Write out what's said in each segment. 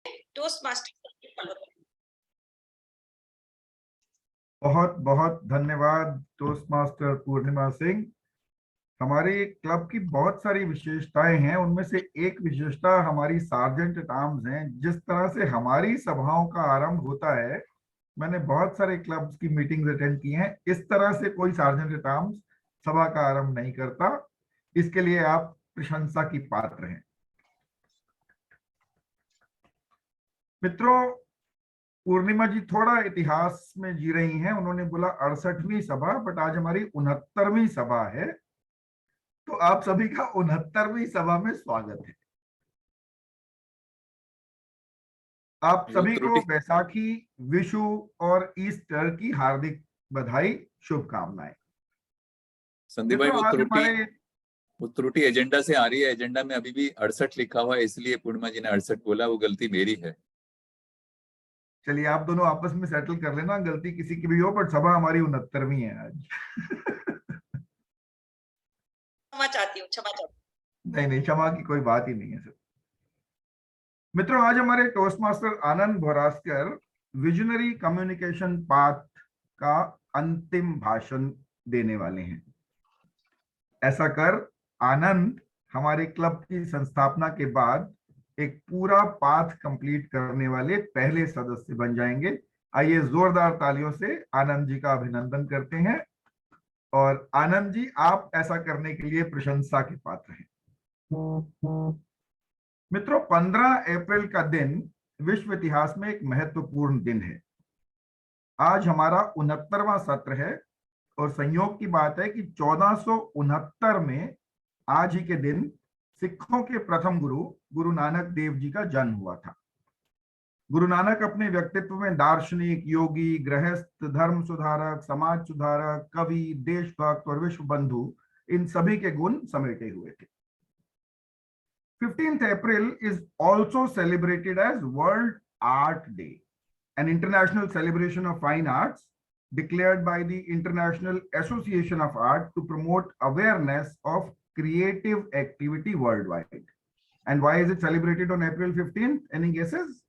Toast master follow करें। बहुत बहुत धन्यवाद टोस्ट मास्टर पूर्णिमा सिंह। हमारे क्लब की बहुत सारी विशेषताएं हैं, उनमें से एक विशेषता हमारी सार्जेंट एट आर्म्स हैं। जिस तरह से हमारी सभाओं का आरंभ होता है, मैंने बहुत सारे क्लब्स की मीटिंग्स अटेंड की हैं, इस तरह से कोई सार्जेंट एट आर्म्स सभा का आरंभ नहीं करता। इसके लिए आप प्रशंसा की पात्र हैं। मित्रों, पूर्णिमा जी थोड़ा इतिहास में जी रही हैं। उन्होंने बोला 68वीं सभा, बट आज हमारी 69वीं सभा है, तो आप सभी का 69वीं सभा में स्वागत है। आप सभी को बैसाखी, विशु और ईस्टर की हार्दिक बधाई, शुभकामनाएं। संदीप भाई, आज वो त्रुटि एजेंडा से आ रही है। एजेंडा में अभी भी 68 लिखा हुआ है, इसलिए पूर्णिमा जी ने 68 बोला, वो गलती मेरी है। चलिए आप दोनों आपस में सेटल कर लेना, गलती किसी की भी हो, पर सभा हमारी 69वीं है आज। क्षमा चाहती हूँ, क्षमा चाहती हूँ। नहीं नहीं, क्षमा की कोई बात ही नहीं है सर। मित्रों, आज हमारे टोस्ट मास्टर आनंद भोरास्कर विजनरी कम्युनिकेशन पाथ का अंतिम भाषण देने वाले हैं। ऐसा कर आनंद हमारे क्लब की संस्थापना के बाद एक पूरा पाथ कंप्लीट करने वाले पहले सदस्य बन जाएंगे। आइए जोरदार तालियों से आनंद जी का अभिनंदन करते हैं। और आनंद जी, आप ऐसा करने के लिए प्रशंसा के पात्र हैं। मित्रों, 15 अप्रैल का दिन विश्व इतिहास में एक महत्वपूर्ण दिन है। आज हमारा 69वां सत्र है और संयोग की बात है कि 1469 में आज ही के दिन सिखों के प्रथम गुरु गुरु नानक देव जी का जन्म हुआ था। गुरु नानक अपने व्यक्तित्व में दार्शनिक, योगी, गृहस्थ, धर्म सुधारक, समाज सुधारक, कवि, देशभक्त और विश्व बंधु, इन सभी के गुण समेटे हुए थे। 15th April is also celebrated as World Art Day, an international celebration of fine arts declared by the International Association of Art to promote awareness of creative activity worldwide. And why is it celebrated on April 15th? Any guesses?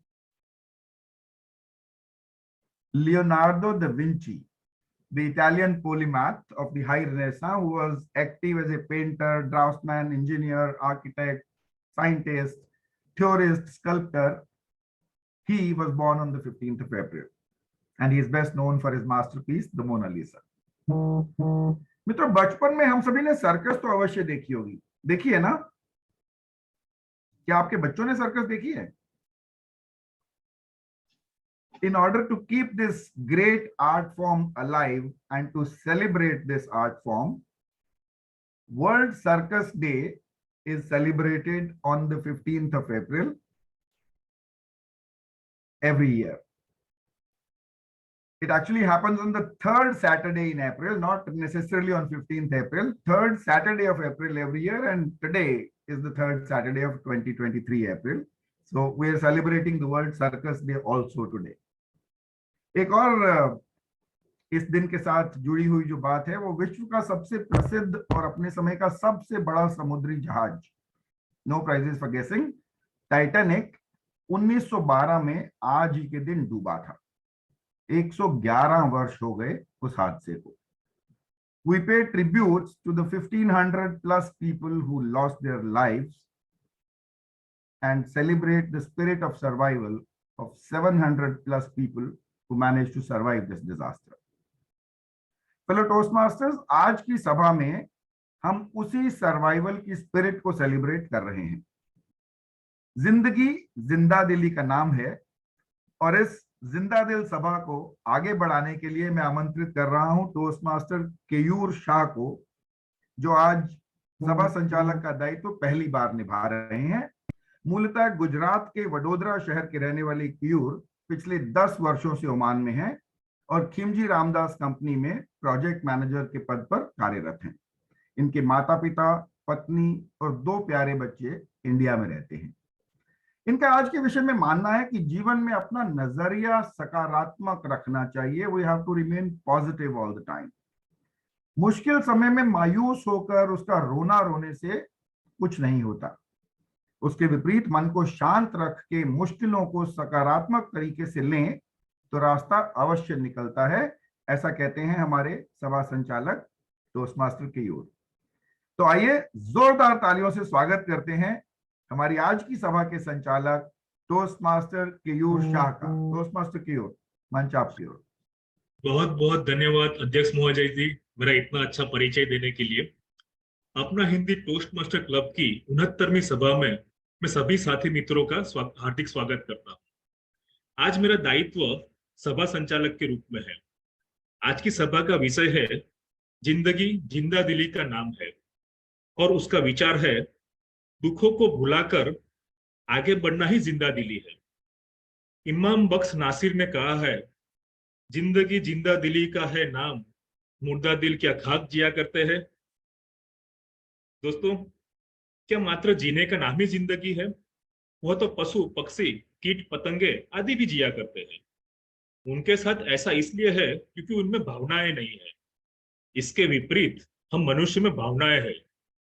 Leonardo da Vinci, the Italian polymath of the High Renaissance, who was active as a painter, draftsman, engineer, architect, scientist, theorist, sculptor, he was born on the 15th of April, and he is best known for his masterpiece, the Mona Lisa. मित्रों, बचपन में हम सभी ने circus तो अवश्य देखी होगी, देखी है ना? क्या आपके बच्चों ने सर्कस देखी है? In order to keep this great art form alive and to celebrate this art form, World Circus Day is celebrated on the 15th of April every year. It actually happens on the third Saturday in April, not necessarily on 15th April, third Saturday of April every year, and today is the third Saturday of 2023 April. So we are celebrating the World Circus Day also today. एक और इस दिन के साथ जुड़ी हुई जो बात है, वो विश्व का सबसे प्रसिद्ध और अपने समय का सबसे बड़ा समुद्री जहाज, no prizes for guessing, Titanic 1912 में आज ही के दिन डूबा था। 111 वर्ष हो गए उस हादसे को। We pay tributes to the 1500 plus people who lost their lives and celebrate the spirit of survival of 700 plus people who managed to survive this disaster. Fellow Toastmasters, आज की सभा में हम उसी सर्वाइवल की स्पिरिट को सेलिब्रेट कर रहे हैं। जिंदगी जिंदा दिली का नाम है और इस जिंदा दिल सभा को आगे बढ़ाने के लिए मैं आमंत्रित कर रहा हूं टोस्ट मास्टर केयूर शाह को, जो आज सभा संचालक का दायित्व पहली बार निभा रहे हैं। मूलतः गुजरात के वडोदरा शहर के रहने वाले केयूर पिछले 10 वर्षों से ओमान में हैं और खिमजी रामदास कंपनी में प्रोजेक्ट मैनेजर के पद पर कार्यरत हैं। इनके माता पिता, पत्नी और 2 प्यारे बच्चे इंडिया में रहते हैं। इनका आज के विषय में मानना है कि जीवन में अपना नजरिया सकारात्मक रखना चाहिए। We have to remain positive all the time. मुश्किल समय में मायूस होकर उसका रोना रोने से कुछ नहीं होता। उसके विपरीत मन को शांत रख के मुश्किलों को सकारात्मक तरीके से लें तो रास्ता अवश्य निकलता है, ऐसा कहते हैं हमारे सभा संचालक टोस्टमास्टर केयूर। तो आइए जोरदार तालियों से स्वागत करते हैं हमारी आज की सभा के संचालक टोस्टमास्टर केयूर शाह का। टोस्टमास्टर केयूर, मंच आपकी ओर। बहुत बहुत धन्यवाद अध्यक्ष महोदय जी, मेरा इतना अच्छा परिचय देने के लिए। अपना हिंदी टोस्टमास्टर क्लब की 69वीं सभा में मैं सभी साथी मित्रों का हार्दिक स्वागत करता हूँ। आज मेरा दायित्व सभा संचालक के रूप में है। आज की सभा का विषय है जिंदगी जिंदा दिली का नाम है, और उसका विचार है दुखों को भुलाकर आगे बढ़ना ही जिंदा दिली है। इमाम बख्श नासिर ने कहा है, जिंदगी जिंदा दिली का है नाम, मुर्दा दिल क्या खाक जिया करते हैं। दोस्तों, क्या मात्र जीने का नाम ही जिंदगी है? वह तो पशु पक्षी कीट पतंगे आदि भी जिया करते हैं। उनके साथ ऐसा इसलिए है क्योंकि उनमें भावनाएं नहीं है। इसके विपरीत हम मनुष्य में भावनाएं हैं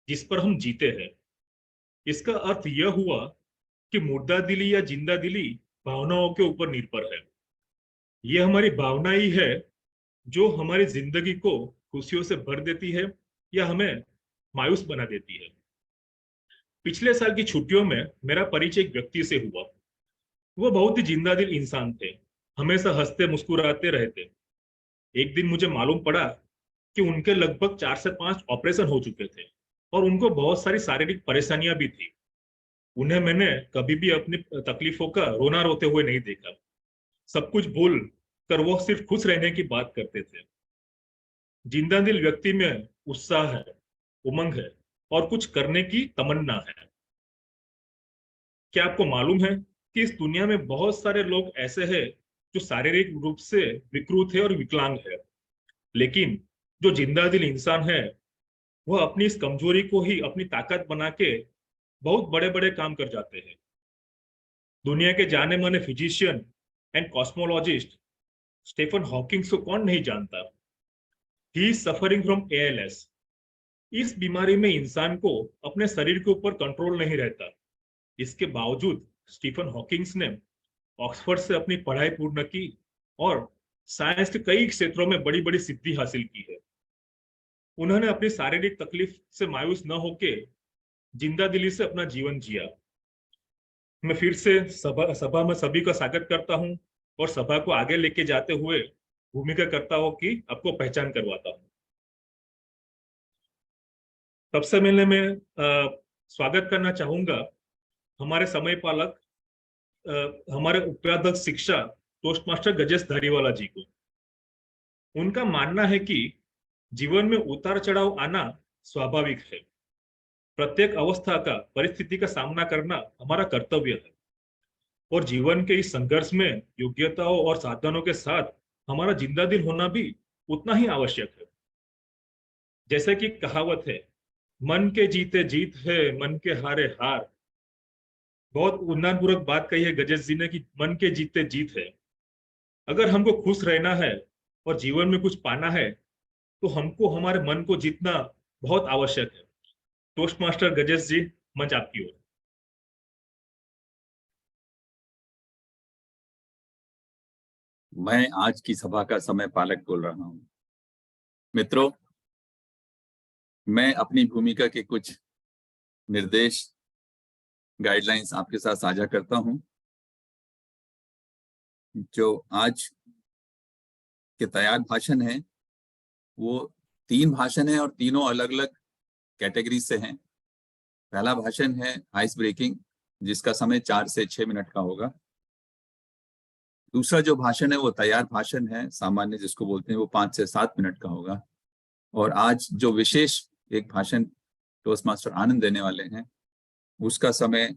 जिस पर हम जीते हैं। इसका अर्थ यह हुआ कि मुर्दा दिली या जिंदा दिली भावनाओं के ऊपर निर्भर है। यह हमारी भावना ही है जो हमारी जिंदगी को खुशियों से भर देती है या हमें मायूस बना देती है। पिछले साल की छुट्टियों में मेरा परिचय एक व्यक्ति से हुआ। वो बहुत ही जिंदा दिल इंसान थे, हमेशा हंसते मुस्कुराते रहते। एक दिन मुझे मालूम पड़ा कि उनके लगभग 4 से 5 ऑपरेशन हो चुके थे और उनको बहुत सारी शारीरिक परेशानियां भी थी। उन्हें मैंने कभी भी अपनी तकलीफों का रोना रोते हुए नहीं देखा। सब कुछ भूल कर वो सिर्फ खुश रहने की बात करते थे। जिंदा दिल व्यक्ति में उत्साह है, उमंग है और कुछ करने की तमन्ना है। क्या आपको मालूम है कि इस दुनिया में बहुत सारे लोग ऐसे हैं जो शारीरिक रूप से विकृत है और विकलांग है, लेकिन जो जिंदा दिल इंसान है वह अपनी इस कमजोरी को ही अपनी ताकत बना के बहुत बड़े बड़े काम कर जाते हैं। दुनिया के जाने माने physician and cosmologist Stephen Hawking को कौन नहीं जानता। He is suffering from ALS। इस बीमारी में इंसान को अपने शरीर के ऊपर कंट्रोल नहीं रहता। इसके बावजूद स्टीफन हॉकिंग्स ने ऑक्सफोर्ड से अपनी पढ़ाई पूर्ण की और साइंस के कई क्षेत्रों में बड़ी बड़ी सिद्धि हासिल की है। उन्होंने अपनी शारीरिक तकलीफ से मायूस न होके जिंदा दिली से अपना जीवन जिया। मैं फिर से सभा में सभी का स्वागत करता हूं और सभा को आगे लेके जाते हुए भूमिका करता हूं कि आपको पहचान करवाता हूं। सबसे पहले मैं स्वागत करना चाहूंगा हमारे समय पालक, हमारे उपाध्यक्ष शिक्षा टोस्टमास्टर गजेश धारीवाला जी को। उनका मानना है कि जीवन में उतार चढ़ाव आना स्वाभाविक है। प्रत्येक अवस्था का परिस्थिति का सामना करना हमारा कर्तव्य है और जीवन के इस संघर्ष में योग्यताओं और साधनों के साथ हमारा जिंदा दिल होना भी उतना ही आवश्यक है। जैसे कि कहावत है, मन के जीते जीत है, मन के हारे हार। बहुत उन्नयनपूर्वक बात कही है गजेश जी ने कि मन के जीते जीत है। अगर हमको खुश रहना है और जीवन में कुछ पाना है तो हमको हमारे मन को जीतना बहुत आवश्यक है। टोस्टमास्टर गजेश जी, मंच आपकी ओर। मैं आज की सभा का समय पालक बोल रहा हूं। मित्रों, मैं अपनी भूमिका के कुछ निर्देश गाइडलाइंस आपके साथ साझा करता हूं। जो आज के तैयार भाषण हैं वो 3 भाषण हैं और तीनों अलग अलग कैटेगरी से हैं। पहला भाषण है आइस ब्रेकिंग, जिसका समय 4 से 6 मिनट का होगा। दूसरा जो भाषण है वो तैयार भाषण है सामान्य, जिसको बोलते हैं, वो 5 से 7 मिनट का होगा। और आज जो विशेष एक भाषण टोस्टमास्टर आनंद देने वाले हैं उसका समय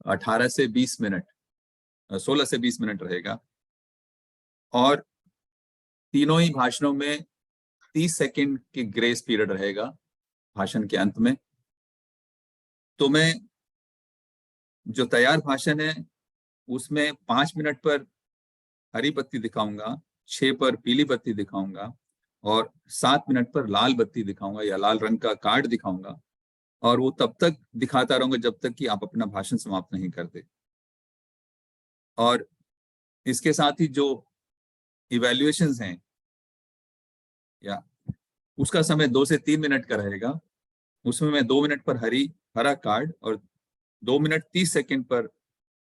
18 से 20 मिनट, 16 से 20 मिनट रहेगा। और तीनों ही भाषणों में 30 सेकंड की ग्रेस पीरियड रहेगा भाषण के अंत में। तो मैं जो तैयार भाषण है उसमें 5 मिनट पर हरी बत्ती दिखाऊंगा, 6 पर पीली बत्ती दिखाऊंगा और 7 मिनट पर लाल बत्ती दिखाऊंगा या लाल रंग का कार्ड दिखाऊंगा। और वो तब तक दिखाता रहूंगा जब तक कि आप अपना भाषण समाप्त नहीं करते। और इसके साथ ही जो इवैल्यूएशंस हैं या उसका समय 2 से 3 मिनट का रहेगा। उसमें मैं 2 मिनट पर हरा कार्ड और 2 मिनट 30 सेकंड पर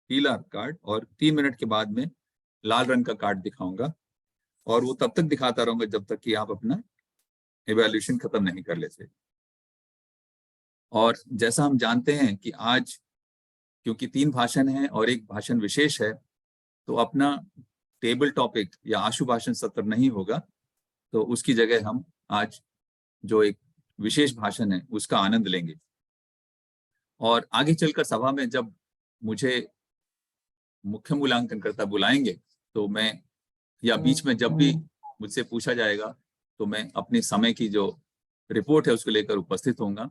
पीला कार्ड और 3 मिनट के बाद में लाल रंग का कार्ड दिखाऊंगा। और वो तब तक दिखाता रहूंगा जब तक कि आप अपना इवैल्यूएशन खत्म नहीं कर लेते। और जैसा हम जानते हैं कि आज क्योंकि 3 भाषण हैं और 1 भाषण विशेष है, तो अपना टेबल टॉपिक या आशु भाषण सत्र नहीं होगा। तो उसकी जगह हम आज जो एक विशेष भाषण है उसका आनंद लेंगे। और आगे चलकर सभा में जब मुझे मुख्य मूल्यांकनकर्ता बुलाएंगे तो मैं या बीच में जब भी मुझसे पूछा जाएगा तो मैं अपने समय की जो रिपोर्ट है उसको लेकर उपस्थित होऊंगा।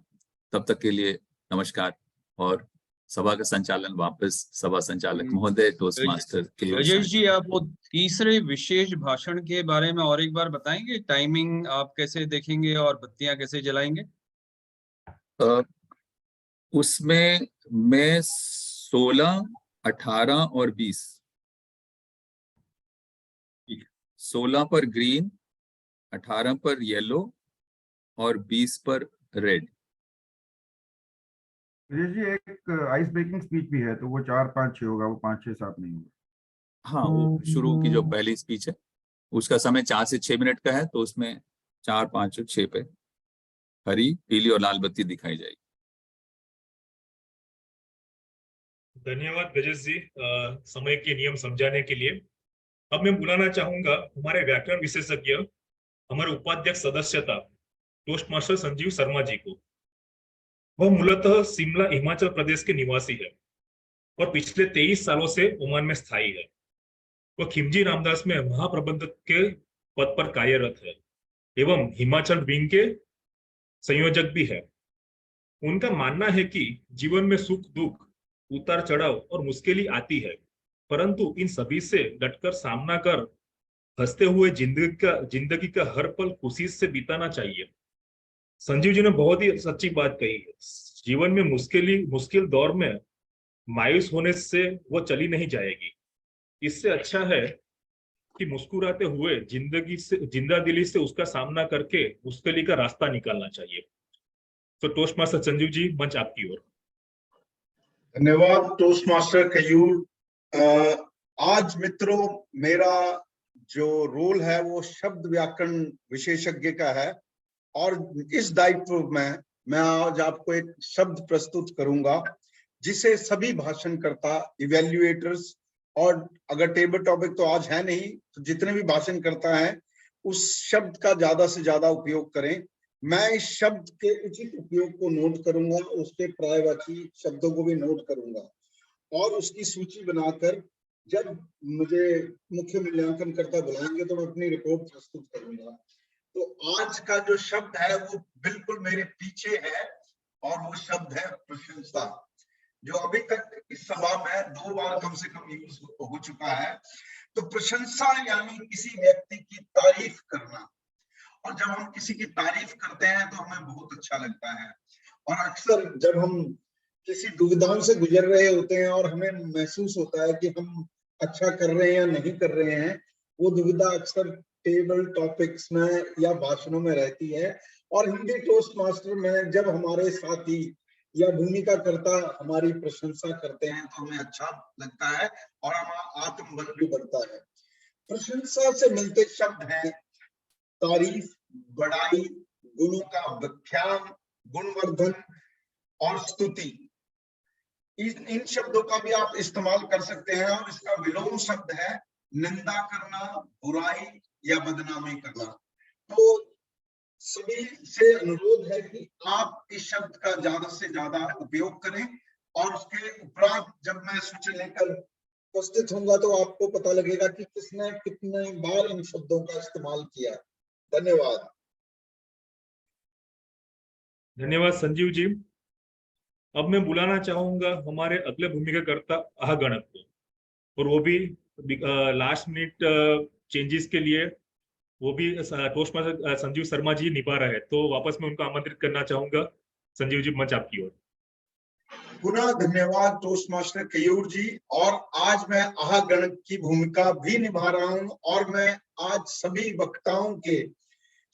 तब तक के लिए नमस्कार। और सभा का संचालन वापस सभा संचालक महोदय टोस्ट मास्टर केयूर राजेश जी, आप वो तीसरे विशेष भाषण के बारे में और एक बार बताएंगे? टाइमिंग आप कैसे देखेंगे और बत्तियां कैसे जलाएंगे? उसमें मैं 16, 18 और 20, 16 पर ग्रीन, 18 पर येलो और 20 पर रेड। जी एक आइस ब्रेकिंग स्पीच भी है, तो वो 4, 5, 6 होगा, वो 5, 6, 7 नहीं होगा। हाँ, वो शुरू की जो पहली स्पीच है उसका समय 4 से 6 मिनट का है, तो उसमें 4, 5 और 6 पे हरी, पीली और लाल बत्ती दिखाई जाएगी। धन्यवाद गजेश जी समय के नियम समझाने के लिए। अब मैं बुलाना चाहूंगा हमारे व्याकरण विशेषज्ञ, हमारे उपाध्यक्ष सदस्यता टोस्ट मास्टर संजीव शर्मा जी को। वह मूलतः शिमला हिमाचल प्रदेश के निवासी है और पिछले 23 सालों से ओमान में स्थायी है। वह खिमजी रामदास में महाप्रबंधक के पद पर कार्यरत है एवं हिमाचल विंग के संयोजक भी है। उनका मानना है कि जीवन में सुख दुख, उतार चढ़ाव और मुश्किलें आती है, परंतु इन सभी से डटकर सामना कर हंसते हुए जिंदगी का हर पल खुशी से बिताना चाहिए। संजीव जी ने बहुत ही सच्ची बात कही है। जीवन में मुश्किल दौर में मायूस होने से वो चली नहीं जाएगी। इससे अच्छा है कि मुस्कुराते हुए जिंदा दिली से उसका सामना करके मुश्किल का रास्ता निकालना चाहिए। तो टोस्ट मास्टर संजीव जी, मंच आपकी ओर। धन्यवाद टोस्ट मास्टर केयूर। आज मित्रों, मेरा जो रोल है वो शब्द व्याकरण विशेषज्ञ का है और इस दायित्व में मैं आज आपको एक शब्द प्रस्तुत करूंगा जिसे सभी भाषणकर्ता, इवैल्यूएटर्स और अगर टेबल टॉपिक तो आज है नहीं तो जितने भी भाषणकर्ता हैं उस शब्द का ज्यादा से ज्यादा उपयोग करें। मैं इस शब्द के उचित उपयोग को नोट करूंगा, उसके पर्यायवाची शब्दों को भी नोट करूंगा और उसकी सूची बनाकर जब मुझे मुख्य मूल्यांकनकर्ता बुलाएंगे तो मैं अपनी रिपोर्ट प्रस्तुत करूंगा। तो आज का जो शब्द है वो बिल्कुल मेरे पीछे है और वो शब्द है प्रशंसा, जो अभी तक इस सभा में 2 बार कम से कम यूज हो चुका है। तो प्रशंसा यानी किसी व्यक्ति की तारीफ करना, और जब हम किसी की तारीफ करते हैं तो हमें बहुत अच्छा लगता है। और अक्सर जब हम किसी दुविधाओं से गुजर रहे होते हैं और हमें महसूस होता है कि हम अच्छा कर रहे हैं या नहीं कर रहे हैं, वो दुविधा अक्सर टेबल टॉपिक्स में या भाषणों में रहती है। और हिंदी टोस्ट मास्टर में जब हमारे साथी या भूमिकाकर्ता हमारी प्रशंसा करते हैं तो हमें अच्छा लगता है और हमारा आत्मबल भी बढ़ता है। प्रशंसा से मिलते शब्द हैं तारीफ, बड़ाई, गुणों का व्याख्यान, गुणवर्धन और स्तुति। इन शब्दों का भी आप इस्तेमाल कर सकते हैं और इसका विलोम शब्द है निंदा करना, बुराई या बदनामी करना। तो सभी से अनुरोध है कि आप इस शब्द का ज्यादा से ज्यादा उपयोग करें और उसके उपरांत जब मैं सूची लेकर उपस्थित होऊंगा तो आपको पता लगेगा कि किसने कितने बार इन शब्दों का इस्तेमाल किया। धन्यवाद। धन्यवाद संजीव जी। अब मैं बुलाना चाहूंगा हमारे अगले भूमिकाकर्ता आहगणक को, और वो भी लास्ट मिनट चेंजेस के लिए वो भी टोस्ट मास्टर संजीव शर्मा जी निभा रहे हैं। तो वापस मैं उनको आमंत्रित करना चाहूंगा। संजीव जी, मंच आपकी ओर। पुनः धन्यवाद टोस्ट मास्टर कयूर जी। और आज मैं आहगण की भूमिका भी निभा रहा हूं और मैं आज सभी वक्ताओं के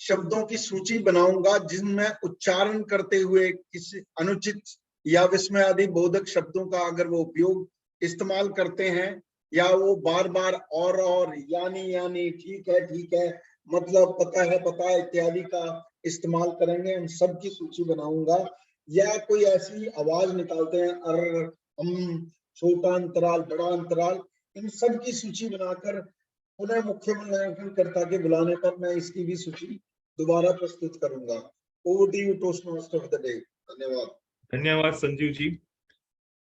शब्दों की सूची बनाऊंगा जिनमें उच्चारण करते हुए किसी अनुचित या विस्मय आदि बोधक शब्दों का अगर वो उपयोग इस्तेमाल करते हैं या वो बार बार और यानी ठीक है मतलब पता है इत्यादि का इस्तेमाल करेंगे, उन सब की सूची बनाऊंगा। या कोई ऐसी आवाज निकालते हैं छोटा अंतराल बड़ा अंतराल, इन सब की सूची बनाकर पुनः मुख्य मूल्यांकनकर्ता के बुलाने पर मैं इसकी भी सूची दोबारा प्रस्तुत करूंगा। Over to you toastmaster of the day. धन्यवाद। धन्यवाद संजीव जी।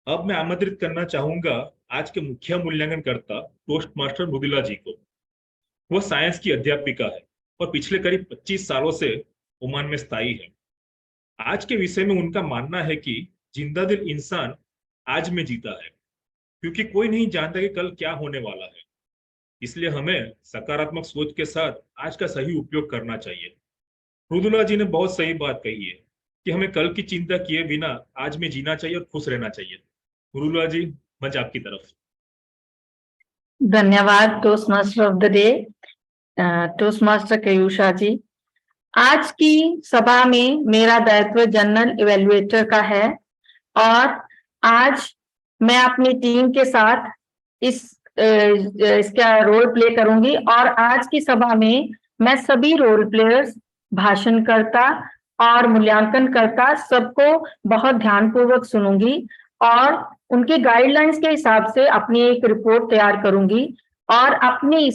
अब मैं आमंत्रित करना चाहूंगा आज के मुख्य मूल्यांकनकर्ता टोस्ट मास्टर मृदुला जी को। वह साइंस की अध्यापिका है और पिछले करीब 25 सालों से ओमान में स्थायी है। आज के विषय में उनका मानना है कि जिंदा दिल इंसान आज में जीता है, क्योंकि कोई नहीं जानता कि कल क्या होने वाला है। इसलिए हमें सकारात्मक सोच के साथ आज का सही उपयोग करना चाहिए। मृदुला जी ने बहुत सही बात कही है कि हमें कल की चिंता किए बिना आज में जीना चाहिए और खुश रहना चाहिए। मृदुला जी, मंच आपकी तरफ। धन्यवाद toastmaster of the day toastmaster Kayusha ji. आज की सभा में मेरा दायित्व जनरल इवेल्युएटर का है और आज मैं अपनी टीम के साथ इसका रोल प्ले करूंगी। और आज की सभा में मैं सभी रोल प्लेयर्स, भाषणकर्ता और मूल्यांकनकर्ता सबको बहुत ध्यानपूर्वक सुनूंगी और उनके गाइडलाइंस के हिसाब से अपनी एक रिपोर्ट तैयार करूंगी और अपनी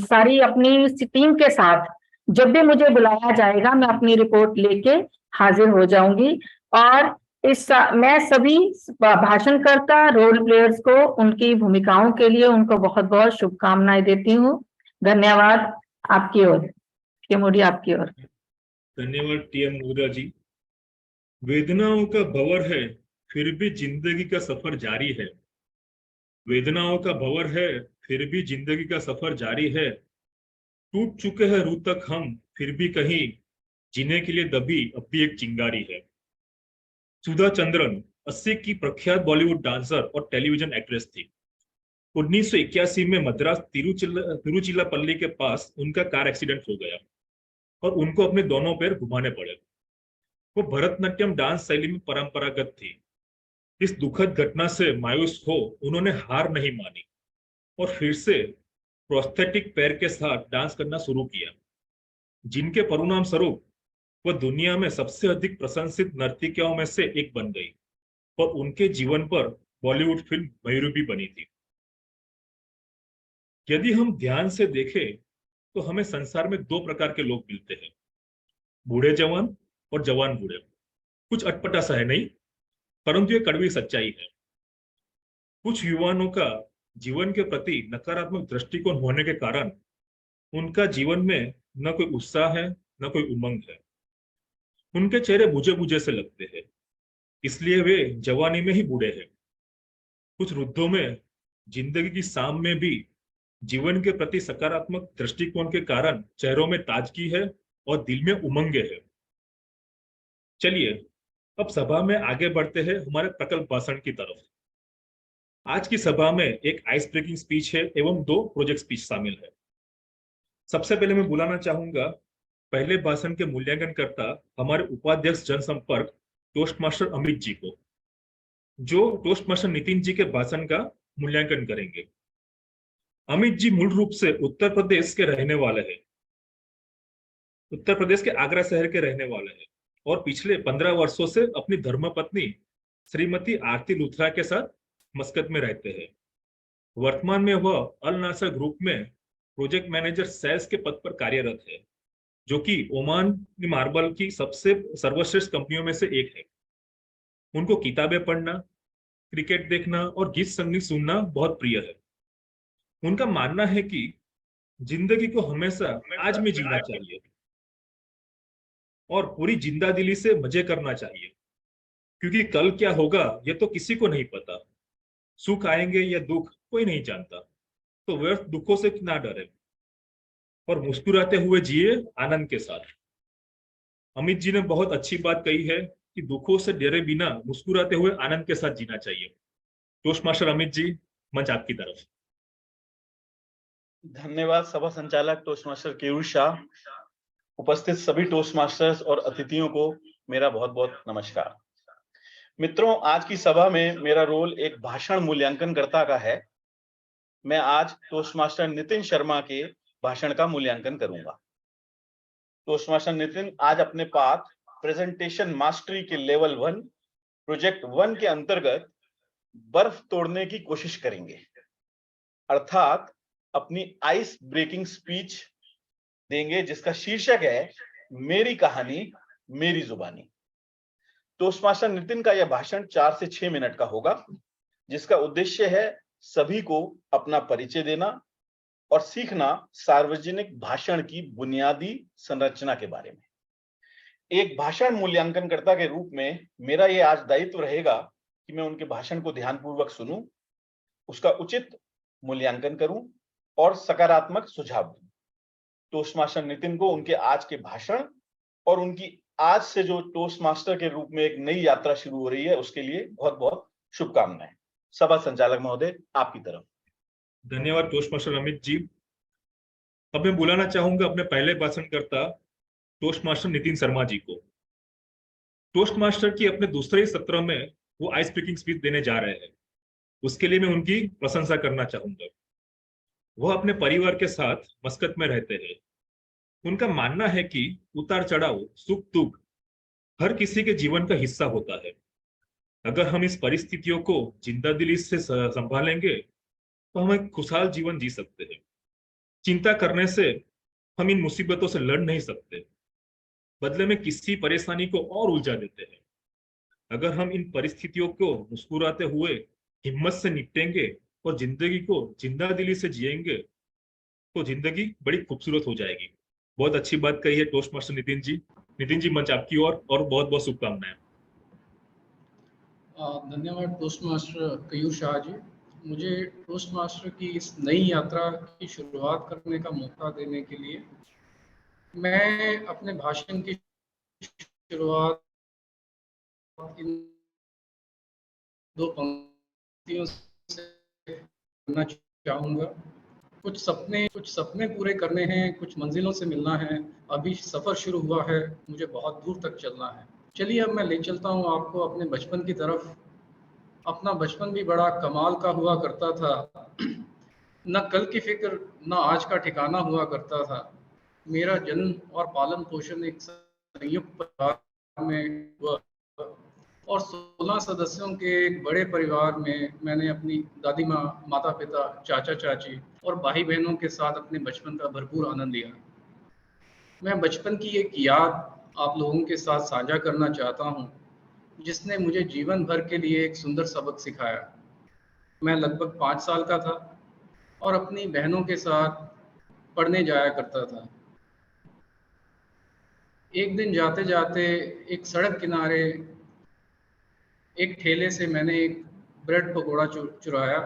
सारी अपनी टीम के साथ जब भी मुझे बुलाया जाएगा मैं अपनी रिपोर्ट लेके हाजिर हो जाऊंगी। और मैं सभी भाषणकर्ता, रोल प्लेयर्स को उनकी भूमिकाओं के लिए उनको बहुत बहुत शुभकामनाएं देती हूँ। धन्यवाद। आपकी ओर केमोडी, आपकी ओर। धन्यवाद टीएम मृदुला जी। वेदनाओं का भंवर है फिर भी जिंदगी का सफर जारी है। वेदनाओं का भंवर है फिर भी जिंदगी का सफर जारी है। टूट चुके हैं रूह तक हम, फिर भी कहीं जीने के लिए दबी अब भी एक चिंगारी है। सुधा चंद्रन 80 की प्रख्यात बॉलीवुड डांसर और टेलीविजन एक्ट्रेस थी। 1981 में मद्रास तिरुचिरापल्ली के पास उनका कार एक्सीडेंट हो गया और उनको अपने दोनों पैर घुमाने पड़े। वो भरतनाट्यम डांस शैली में परंपरागत थी। इस दुखद घटना से मायूस हो उन्होंने हार नहीं मानी और फिर से प्रोस्थेटिक पैर के साथ डांस करना शुरू किया, जिनके परिणाम स्वरूप वह दुनिया में सबसे अधिक प्रशंसित नर्तकियों में से एक बन गई और उनके जीवन पर बॉलीवुड फिल्म मयूरबी बनी थी। यदि हम ध्यान से देखें तो हमें संसार में दो प्रकार के लोग मिलते हैं, बूढ़े जवान और जवान बूढ़े। कुछ अटपटा सा है नहीं, परंतु ये कड़वी सच्चाई है। कुछ युवाओं का जीवन के प्रति नकारात्मक दृष्टिकोण होने के कारण उनका जीवन में न कोई उत्साह है न कोई उमंग है। उनके चेहरे बुझे बुझे से लगते हैं, इसलिए वे जवानी में ही बूढ़े हैं। कुछ वृद्धों में जिंदगी की शाम में भी जीवन के प्रति सकारात्मक दृष्टिकोण के कारण चेहरों में ताजगी है और दिल में उमंग है। चलिए अब सभा में आगे बढ़ते हैं हमारे प्रकल्प भाषण की तरफ। आज की सभा में एक आइस ब्रेकिंग स्पीच है एवं 2 प्रोजेक्ट स्पीच शामिल है। सबसे पहले मैं बुलाना चाहूंगा पहले भाषण के मूल्यांकनकर्ता हमारे उपाध्यक्ष जनसंपर्क टोस्ट मास्टर अमित जी को, जो टोस्ट मास्टर नितिन जी के भाषण का मूल्यांकन करेंगे। अमित जी मूल रूप से उत्तर प्रदेश के रहने वाले हैं, उत्तर प्रदेश के आगरा शहर के रहने वाले हैं और पिछले 15 वर्षों से अपनी धर्मपत्नी श्रीमती आरती लुथरा के साथ मस्कत में रहते हैं। वर्तमान में वह अल नासर ग्रुप में प्रोजेक्ट मैनेजर सेल्स के पद पर कार्यरत है, जो कि ओमान मार्बल की सबसे सर्वश्रेष्ठ कंपनियों में से एक है। उनको किताबें पढ़ना, क्रिकेट देखना और गीत संगीत सुनना बहुत प्रिय है। उनका मानना है कि जिंदगी को हमेशा आज में जीना चाहिए और पूरी जिंदादिली से मजे करना चाहिए, क्योंकि कल क्या होगा ये तो किसी को नहीं पता। सुख आएंगे या दुख कोई नहीं जानता, तो व्यर्थ दुखों से ना डरे और मुस्कुराते हुए जिए आनंद के साथ। अमित जी ने बहुत अच्छी बात कही है कि दुखों से डरे बिना मुस्कुराते हुए आनंद के साथ जीना चाहिए। टोस्ट मास्टर अमित जी, मंच आपकी तरफ। धन्यवाद सभा संचालक टोस्ट मास्टर केयूर शाह। उपस्थित सभी टोस्ट मास्टर्स और अतिथियों को मेरा बहुत बहुत नमस्कार। मित्रों, आज की सभा में मेरा रोल एक भाषण मूल्यांकनकर्ता का है। मैं आज टोस्ट मास्टर नितिन शर्मा के भाषण का मूल्यांकन करूंगा। टोस्ट मास्टर नितिन आज अपने पाठ प्रेजेंटेशन मास्टरी के लेवल 1 प्रोजेक्ट 1 के अंतर्गत बर्फ तोड़ने की कोशिश करेंगे, अर्थात अपनी आइस ब्रेकिंग स्पीच देंगे जिसका शीर्षक है मेरी कहानी मेरी जुबानी। टोस्ट मास्टर नितिन का यह भाषण 4 से 6 मिनट का होगा, जिसका उद्देश्य है सभी को अपना परिचय देना और सीखना सार्वजनिक भाषण की बुनियादी संरचना के बारे में। एक भाषण मूल्यांकनकर्ता के रूप में मेरा यह आज दायित्व रहेगा कि मैं उनके भाषण को ध्यानपूर्वक सुनूं, उसका उचित मूल्यांकन करूं और सकारात्मक सुझाव दूं। टोस्ट मास्टर नितिन को उनके आज के भाषण और उनकी आज से जो टोस्ट मास्टर के रूप में एक नई यात्रा शुरू हो रही है उसके लिए बहुत बहुत शुभकामनाएं। सभा संचालक महोदय, आपकी तरफ। धन्यवाद टोस्ट मास्टर अमित जी। अब मैं बुलाना चाहूंगा अपने पहले भाषणकर्ता टोस्ट मास्टर नितिन शर्मा जी को। टोस्ट मास्टर की अपने दूसरे सत्र में वो आइस ब्रेकिंग स्पीच देने जा रहे हैं, उसके लिए मैं उनकी प्रशंसा करना चाहूंगा। वह अपने परिवार के साथ मस्कत में रहते हैं। उनका मानना है कि उतार चढ़ाव, सुख दुख हर किसी के जीवन का हिस्सा होता है। अगर हम इस परिस्थितियों को जिंदा दिली से संभालेंगे तो हम एक खुशहाल जीवन जी सकते हैं। चिंता करने से हम इन मुसीबतों से लड़ नहीं सकते, बदले में किसी परेशानी को और उलझा देते हैं। अगर हम इन परिस्थितियों को मुस्कुराते हुए हिम्मत से निपटेंगे और जिंदगी को जिंदा दिली से जिएंगे तो जिंदगी बड़ी खूबसूरत हो जाएगी। बहुत अच्छी बात कही है टोस्ट मास्टर नितिन जी। नितिन जी, मंच आपकी ओर और बहुत बहुत शुभकामनाएं। धन्यवाद टोस्ट मास्टर केयूर शाह जी। मुझे टोस्ट मास्टर की इस नई यात्रा की शुरुआत करने का मौका देने के लिए मैं अपने भाषण की शुरुआत इन 2 पंक्तियों से करना चाहूँगा। कुछ सपने पूरे करने हैं, कुछ मंजिलों से मिलना है। अभी सफ़र शुरू हुआ है, मुझे बहुत दूर तक चलना है। चलिए अब मैं ले चलता हूँ आपको अपने बचपन की तरफ। अपना बचपन भी बड़ा कमाल का हुआ करता था। न कल की फिक्र न आज का ठिकाना हुआ करता था। मेरा जन्म और पालन पोषण एक संयुक्त परिवार में हुआ और 16 सदस्यों के एक बड़े परिवार में मैंने अपनी दादी माँ, माता पिता, चाचा चाची और भाई बहनों के साथ अपने बचपन का भरपूर आनंद लिया। मैं बचपन की एक याद आप लोगों के साथ साझा करना चाहता हूँ, जिसने मुझे जीवन भर के लिए एक सुंदर सबक सिखाया। मैं लगभग 5 साल का था और अपनी बहनों के साथ पढ़ने जाया करता था। एक दिन जाते जाते एक सड़क किनारे एक ठेले से मैंने एक ब्रेड पकौड़ा चुराया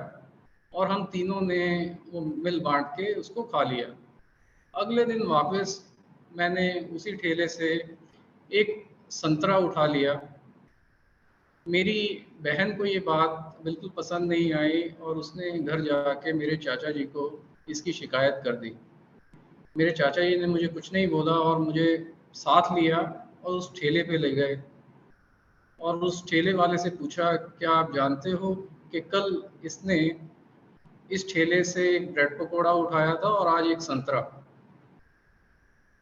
और हम तीनों ने वो मिल बांट के उसको खा लिया। अगले दिन वापस मैंने उसी ठेले से एक संतरा उठा लिया। मेरी बहन को ये बात बिल्कुल पसंद नहीं आई और उसने घर जाके मेरे चाचा जी को इसकी शिकायत कर दी। मेरे चाचा जी ने मुझे कुछ नहीं बोला और मुझे साथ लिया और उस ठेले पे ले गए और उस ठेले वाले से पूछा, क्या आप जानते हो कि कल इसने इस ठेले से एक ब्रेड पकौड़ा उठाया था और आज एक संतरा।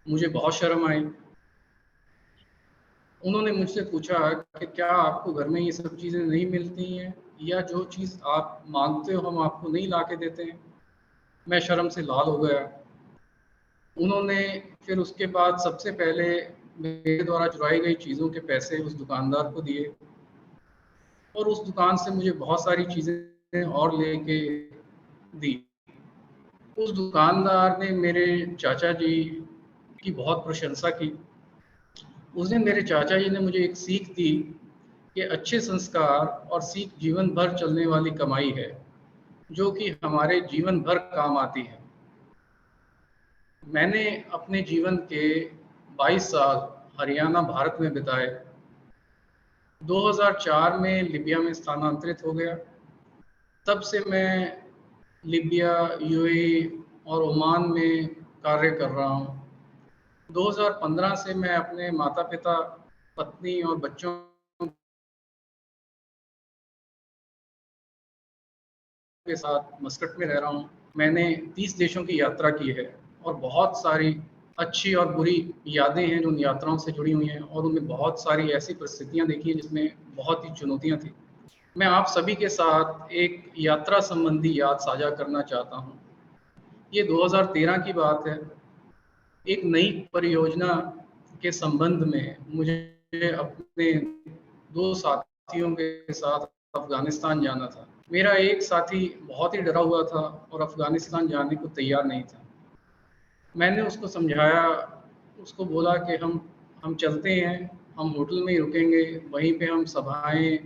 मुझे बहुत शर्म आई। उन्होंने मुझसे पूछा कि क्या आपको घर में ये सब चीज़ें नहीं मिलती हैं या जो चीज़ आप मांगते हो हम आपको नहीं ला के देते हैं। मैं शर्म से लाल हो गया। उन्होंने फिर उसके बाद सबसे पहले मेरे द्वारा चुराई गई चीज़ों के पैसे उस दुकानदार को दिए और उस दुकान से मुझे बहुत सारी चीज़ें और लेके दी। उस दुकानदार ने मेरे चाचा जी की बहुत प्रशंसा की। उस दिन मेरे चाचा जी ने मुझे एक सीख दी कि अच्छे संस्कार और सीख जीवन भर चलने वाली कमाई है, जो कि हमारे जीवन भर काम आती है। मैंने अपने जीवन के 22 साल हरियाणा, भारत में बिताए। 2004 में लीबिया में स्थानांतरित हो गया। तब से मैं लीबिया, यूएई और ओमान में कार्य कर रहा हूँ। 2015 से मैं अपने माता-पिता, पत्नी और बच्चों के साथ मस्कट में रह रहा हूँ। मैंने 30 देशों की यात्रा की है और बहुत सारी अच्छी और बुरी यादें हैं जो उन यात्राओं से जुड़ी हुई हैं, और उनमें बहुत सारी ऐसी परिस्थितियाँ देखी हैं जिसमें बहुत ही चुनौतियाँ थी। मैं आप सभी के साथ एक यात्रा संबंधी याद साझा करना चाहता हूँ। ये 2013 की बात है। एक नई परियोजना के संबंध में मुझे अपने 2 साथियों के साथ अफगानिस्तान जाना था। मेरा एक साथी बहुत ही डरा हुआ था और अफगानिस्तान जाने को तैयार नहीं था। मैंने उसको समझाया, उसको बोला कि हम चलते हैं, हम होटल में ही रुकेंगे, वहीं पे हम सभाएं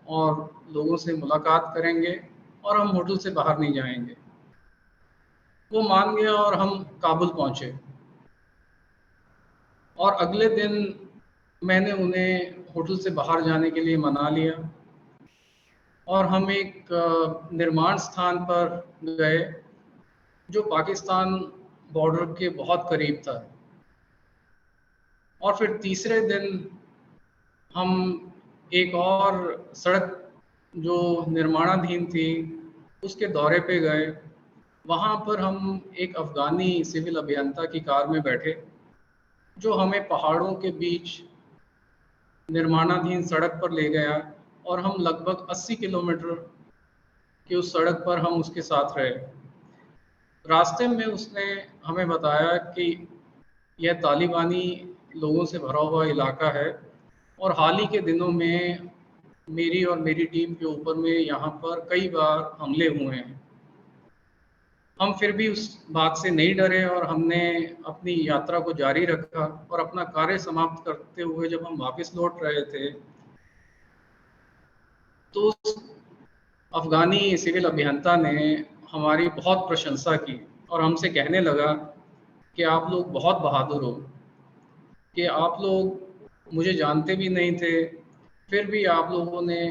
और लोगों से मुलाकात करेंगे और हम होटल से बाहर नहीं जाएंगे। वो मान गया और हम काबुल पहुंचे। और अगले दिन मैंने उन्हें होटल से बाहर जाने के लिए मना लिया और हम एक निर्माण स्थान पर गए जो पाकिस्तान बॉर्डर के बहुत करीब था। और फिर तीसरे दिन हम एक और सड़क जो निर्माणाधीन थी उसके दौरे पे गए। वहाँ पर हम एक अफ़गानी सिविल अभियंता की कार में बैठे जो हमें पहाड़ों के बीच निर्माणाधीन सड़क पर ले गया और हम लगभग 80 किलोमीटर की उस सड़क पर हम उसके साथ रहे। रास्ते में उसने हमें बताया कि यह तालिबानी लोगों से भरा हुआ इलाका है और हाल ही के दिनों में मेरी और मेरी टीम के ऊपर में यहाँ पर कई बार हमले हुए हैं। हम फिर भी उस बात से नहीं डरे और हमने अपनी यात्रा को जारी रखा और अपना कार्य समाप्त करते हुए जब हम वापस लौट रहे थे तो उस अफ़गानी सिविल अभियंता ने हमारी बहुत प्रशंसा की और हमसे कहने लगा कि आप लोग बहुत बहादुर हो, कि आप लोग मुझे जानते भी नहीं थे, फिर भी आप लोगों ने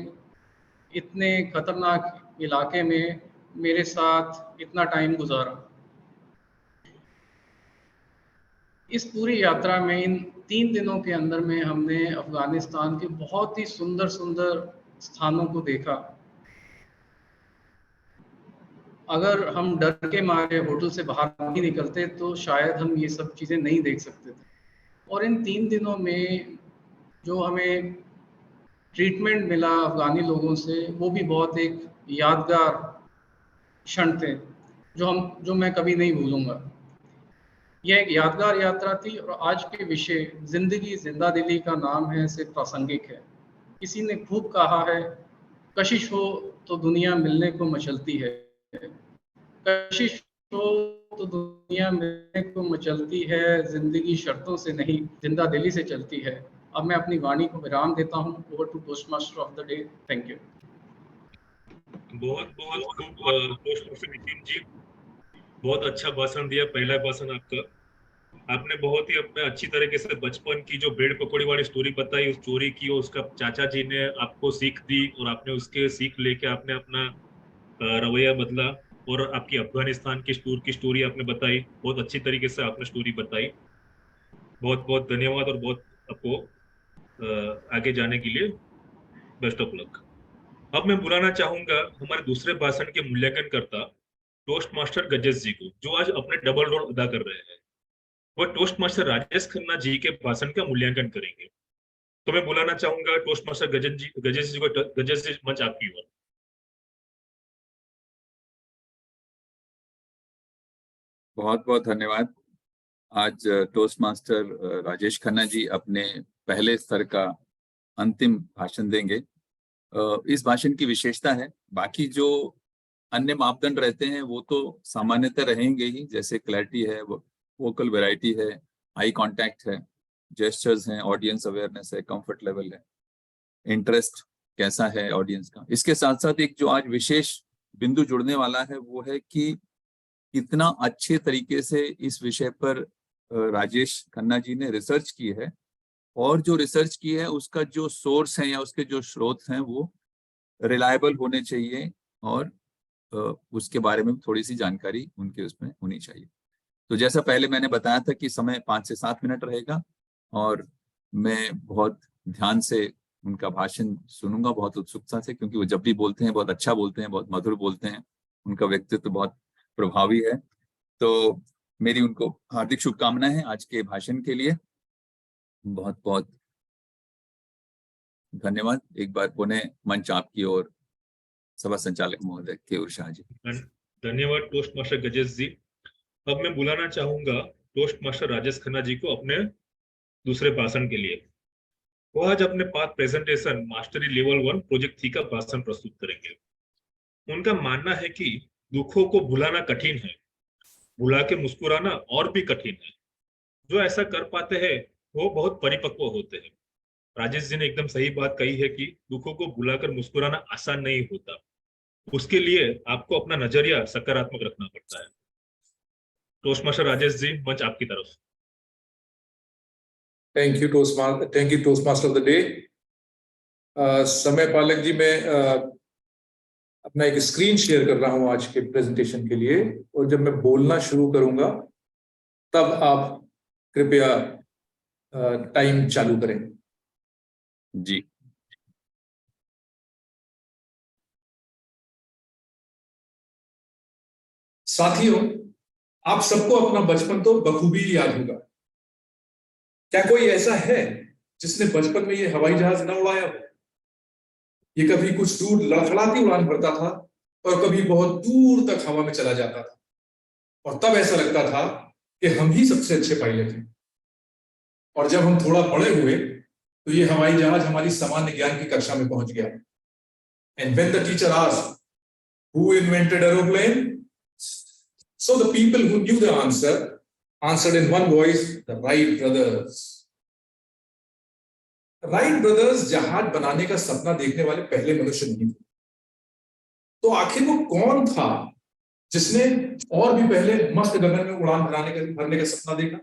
इतने खतरनाक इलाके में मेरे साथ इतना टाइम गुजारा। इस पूरी यात्रा में इन 3 दिनों के अंदर में हमने अफ़गानिस्तान के बहुत ही सुंदर सुंदर स्थानों को देखा। अगर हम डर के मारे होटल से बाहर नहीं निकलते तो शायद हम ये सब चीज़ें नहीं देख सकते थे। और इन 3 दिनों में जो हमें ट्रीटमेंट मिला अफ़गानी लोगों से वो भी बहुत एक यादगार क्षण थे जो मैं कभी नहीं भूलूंगा। यह एक यादगार यात्रा थी और आज के विषय जिंदगी जिंदा दिली का नाम है से प्रासंगिक है। किसी ने खूब कहा है, कशिश हो तो दुनिया मिलने को मचलती है, कशिश हो तो दुनिया मिलने को मचलती है, जिंदगी शर्तों से नहीं जिंदा दिली से चलती है। अब मैं अपनी वाणी को विराम देता हूँ। Over to toastmaster of the day. Thank you. बहुत बहुत खूब टोस्ट मास्टर नितिन जी, बहुत अच्छा भाषण दिया। पहला भाषण आपका, आपने बहुत ही अपने अच्छी तरीके से बचपन की जो ब्रेड पकौड़ी वाली स्टोरी बताई, उस चोरी की, उसका चाचा जी ने आपको सीख दी और आपने उसके सीख लेके आपने अपना रवैया बदला। और आपकी अफगानिस्तान की टूर की स्टोरी आपने बताई, बहुत अच्छी तरीके से आपने स्टोरी बताई। बहुत बहुत धन्यवाद और बहुत आपको आगे जाने के लिए बेस्ट ऑफ लक। अब मैं बुलाना चाहूंगा हमारे दूसरे भाषण के मूल्यांकन करता टोस्ट मास्टर गजेश जी को, जो आज अपने डबल रोल अदा कर रहे हैं। वह टोस्ट मास्टर राजेश खन्ना जी के भाषण का मूल्यांकन करेंगे। तो मैं बुलाना चाहूंगा टोस्ट मास्टर गजेश जी को। गजेश जी, मंच आपकी ओर। बहुत बहुत धन्यवाद। आज टोस्ट मास्टर राजेश खन्ना जी अपने पहले स्तर का अंतिम भाषण देंगे। इस भाषण की विशेषता है, बाकी जो अन्य मापदंड रहते हैं वो तो सामान्यतः रहेंगे ही, जैसे क्लैरिटी है, वोकल वैरायटी है, आई कांटेक्ट है, जेस्चर्स हैं, ऑडियंस अवेयरनेस है, कंफर्ट लेवल है, इंटरेस्ट कैसा है ऑडियंस का। इसके साथ साथ एक जो आज विशेष बिंदु जुड़ने वाला है वो है कि कितना अच्छे तरीके से इस विषय पर राजेश खन्ना जी ने रिसर्च की है और जो रिसर्च की है उसका जो सोर्स है या उसके जो स्रोत हैं वो रिलायबल होने चाहिए और उसके बारे में थोड़ी सी जानकारी उनके उसमें होनी चाहिए। तो जैसा पहले मैंने बताया था कि समय 5 से 7 मिनट रहेगा और मैं बहुत ध्यान से उनका भाषण सुनूंगा, बहुत उत्सुकता से, क्योंकि वो जब भी बोलते हैं बहुत अच्छा बोलते हैं, बहुत मधुर बोलते हैं, उनका व्यक्तित्व बहुत प्रभावी है। तो मेरी उनको हार्दिक शुभकामनाएं हैं आज के भाषण के लिए। बहुत बहुत धन्यवाद। एक बार पुनः मंच आपकी ओर सभा संचालक महोदय केयूर शाह जी। धन्यवाद टोस्ट मास्टर गजेश जी। अब मैं बुलाना चाहूंगा टोस्ट मास्टर राजेश खन्ना जी को अपने दूसरे भाषण के लिए। वो आज अपने पाठ प्रेजेंटेशन मास्टरी लेवल 1 प्रोजेक्ट 3 का भाषण प्रस्तुत करेंगे। उनका मानना है कि दुखों को भुलाना कठिन है, भुला के मुस्कुराना और भी कठिन है। जो ऐसा कर पाते हैं वो बहुत परिपक्व होते हैं। राजेश जी ने एकदम सही बात कही है कि दुखों को भुलाकर मुस्कुराना आसान नहीं होता, उसके लिए आपको अपना नजरिया सकारात्मक रखना पड़ता है। टोस्ट मास्टर राजेश जी, मंच आपकी तरफ। Thank you toastmaster of the day. समय पालक जी, मैं अपना एक स्क्रीन शेयर कर रहा हूं आज के प्रेजेंटेशन के लिए, और जब मैं बोलना शुरू करूंगा तब आप कृपया टाइम चालू करें। जी। साथियों, आप सबको अपना बचपन तो बखूबी याद होगा। क्या कोई ऐसा है जिसने बचपन में ये हवाई जहाज न उड़ाया हो? ये कभी कुछ दूर लड़खड़ाती उड़ान भरता था और कभी बहुत दूर तक हवा में चला जाता था, और तब ऐसा लगता था कि हम ही सबसे अच्छे पायलट हैं। और जब हम थोड़ा बड़े हुए तो ये हवाई जहाज हमारी सामान्य ज्ञान की कक्षा में पहुंच गया। And when the teacher asked who invented aeroplane, so the people who knew the answered in one voice, the Wright brothers. Wright brothers जहाज बनाने का सपना देखने वाले पहले मनुष्य नहीं थे। तो आखिर वो कौन था जिसने और भी पहले मस्त गगन में उड़ान भरने का सपना देखा?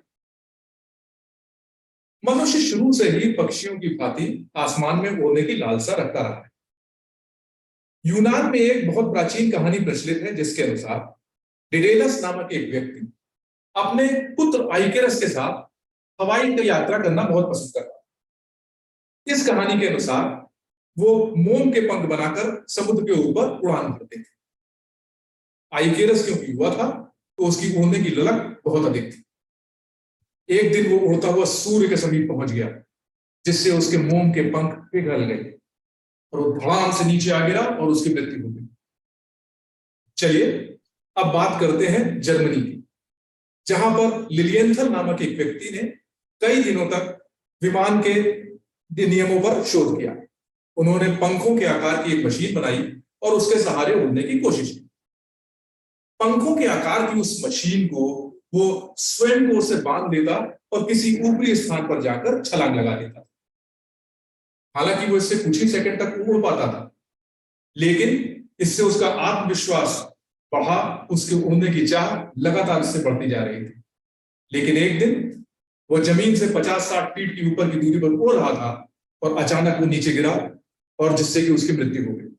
मनुष्य शुरू से ही पक्षियों की भांति आसमान में उड़ने की लालसा रखता रहा है। यूनान में एक बहुत प्राचीन कहानी प्रचलित है जिसके अनुसार डिडेलस नामक एक व्यक्ति अपने पुत्र आइकेरस के साथ हवाई की यात्रा करना बहुत पसंद करता। इस कहानी के अनुसार वो मोम के पंख बनाकर समुद्र के ऊपर उड़ान भरते थे। आइकेरस क्योंकि युवा था तो उसकी उड़ने की ललक बहुत अधिक थी। एक दिन वो उड़ता हुआ सूर्य के समीप पहुंच गया, जिससे उसके मोम के पंख पिघल गए और वो धड़ाम से नीचे आ गिरा और उसकी मृत्यु हो गई। चलिए अब बात करते हैं जर्मनी की, जहां पर लिलियंथल नामक एक व्यक्ति ने कई दिनों तक विमान के नियमों पर शोध किया। उन्होंने पंखों के आकार की एक मशीन बनाई और उसके सहारे उड़ने की कोशिश की। पंखों के आकार की उस मशीन को वो स्वयं को उसे बांध देता और किसी ऊपरी स्थान पर जाकर छलांग लगा देता। हालांकि वो इससे कुछ ही सेकंड तक उड़ पाता था, लेकिन इससे उसका आत्मविश्वास बढ़ा, उसके उड़ने की चाह लगातार इससे बढ़ती जा रही थी। लेकिन एक दिन वो जमीन से 50-60 फीट की ऊपर की दूरी पर उड़ रहा था और अचानक वो नीचे गिरा और जिससे कि उसकी मृत्यु हो गई।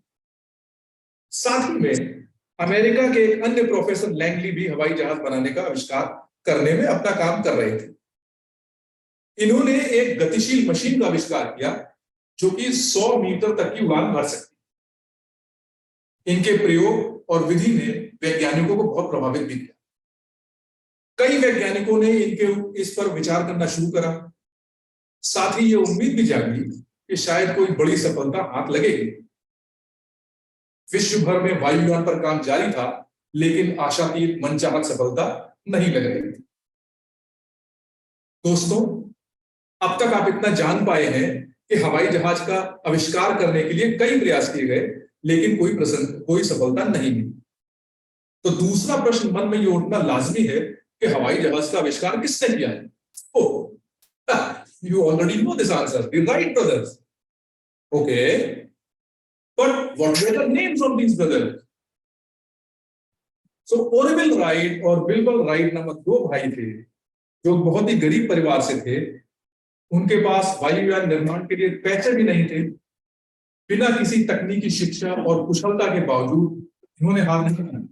साथ ही में अमेरिका के एक अन्य प्रोफेसर लैंगली भी हवाई जहाज बनाने का आविष्कार करने में अपना काम कर रहे थे। इन्होंने एक गतिशील मशीन का आविष्कार किया जो कि 100 मीटर तक की उड़ान भर सकती। इनके प्रयोग और विधि ने वैज्ञानिकों को बहुत प्रभावित भी किया। कई वैज्ञानिकों ने इस पर विचार करना शुरू करा। साथ ही ये उम्मीद भी जागी कि शायद कोई बड़ी सफलता हाथ लगेगी। विश्व भर में वायुयान पर काम जारी था, लेकिन आशातीत मनचाहत सफलता नहीं लग रही थी। दोस्तों, अब तक आप इतना जान पाए हैं कि हवाई जहाज का आविष्कार करने के लिए कई प्रयास किए गए, लेकिन कोई सफलता नहीं मिली। तो दूसरा प्रश्न मन में ये उठना लाजमी है कि हवाई जहाज का आविष्कार किसने किया है? You already know this answer, the Wright brothers. Okay, but what were the names of these brothers? So Orville Wright और Wilbur Wright नामक दो भाई थे जो बहुत ही गरीब परिवार से थे। उनके पास वायुयान निर्माण के लिए पैसे भी नहीं थे। बिना किसी तकनीकी शिक्षा और कुशलता के बावजूद इन्होंने हार नहीं मानी।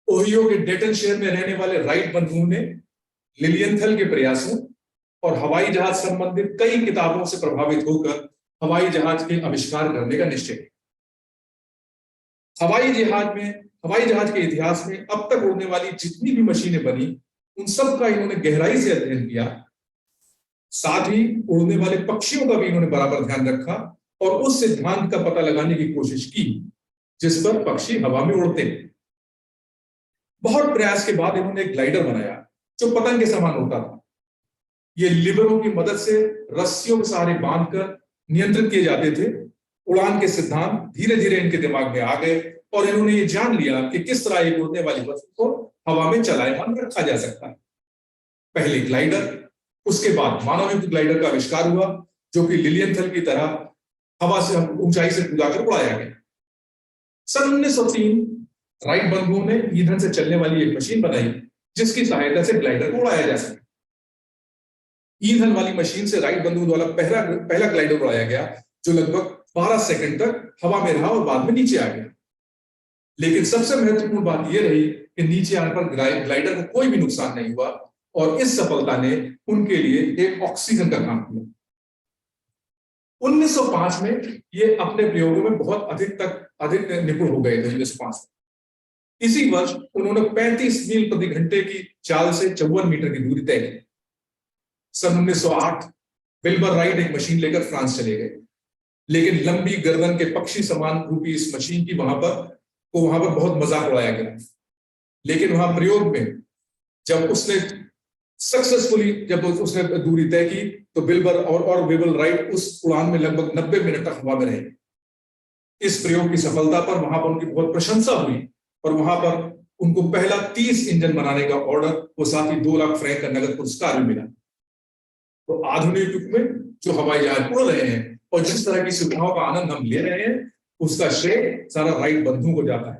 ओहियो के डेटन शहर में रहने वाले राइट बंधुओं ने लिलियनथल के प्रयासों और हवाई जहाज संबंधित कई किताबों से प्रभावित होकर हवाई जहाज के आविष्कार करने का निश्चय किया। हवाई जहाज के इतिहास में अब तक उड़ने वाली जितनी भी मशीनें बनी, उन सब का इन्होंने गहराई से अध्ययन किया। साथ ही उड़ने वाले पक्षियों का भी इन्होंने बराबर ध्यान रखा और उस सिद्धांत का पता लगाने की कोशिश की जिस पर पक्षी हवा में उड़ते हैं। बहुत प्रयास के बाद इन्होंने एक ग्लाइडर बनाया जो पतंग के समान उड़ता था। ये लिवरों की मदद से रस्सियों के सहारे बांधकर नियंत्रित किए जाते थे। उड़ान के सिद्धांत धीरे धीरे इनके दिमाग में आ गए और इन्होंने ये जान लिया कि किस तरह एक उड़ने वाली वस्तु को हवा में चलायमान रखा जा सकता है। पहले ग्लाइडर, उसके बाद मानवयुक्त ग्लाइडर का आविष्कार हुआ जो कि लिलियनथल की तरह हवा से ऊंचाई से कूदाकर उड़ाया गया। सन 1903 राइट बंधुओं ने ईंधन से चलने वाली एक मशीन बनाई जिसकी सहायता से ग्लाइडर को उड़ाया जा सके। ईंधन वाली मशीन से राइट बंधुओं द्वारा पहला ग्लाइडर उड़ाया गया जो लगभग 12 सेकंड तक हवा में रहा और बाद में नीचे आ गया। लेकिन सबसे महत्वपूर्ण बात यह रही कि नीचे आने पर ग्लाइडर को कोई भी नुकसान नहीं हुआ और इस सफलता ने उनके लिए एक ऑक्सीजन का काम किया। 1905 में ये अपने प्रयोगों में बहुत अधिक निपुण हो गए थे। 1905 इसी वर्ष उन्होंने 35 मील प्रति घंटे की चाल से 54 मीटर की दूरी तय की। सन 1908 विल्बर राइट एक मशीन लेकर फ्रांस चले गए, लेकिन लंबी गर्दन के पक्षी समान रूपी इस मशीन की वहां पर बहुत मजाक उड़ाया गया। लेकिन वहां प्रयोग में जब उसने दूरी तय की तो विल्बर और विल्बर राइट उस उड़ान में लगभग 90 मिनट तक हवा में रहे। इस प्रयोग की सफलता पर वहां पर उनकी बहुत प्रशंसा हुई और वहां पर उनको पहला 30 इंजन बनाने का ऑर्डर और साथ ही 2 लाख फ्रैंक का नगद पुरस्कार भी मिला। तो आधुनिक युग में जो हवाई जहाज उड़ रहे हैं और जिस तरह की सुविधाओं का आनंद हम ले रहे हैं उसका श्रेय सारा राइट बंधुओं को जाता है।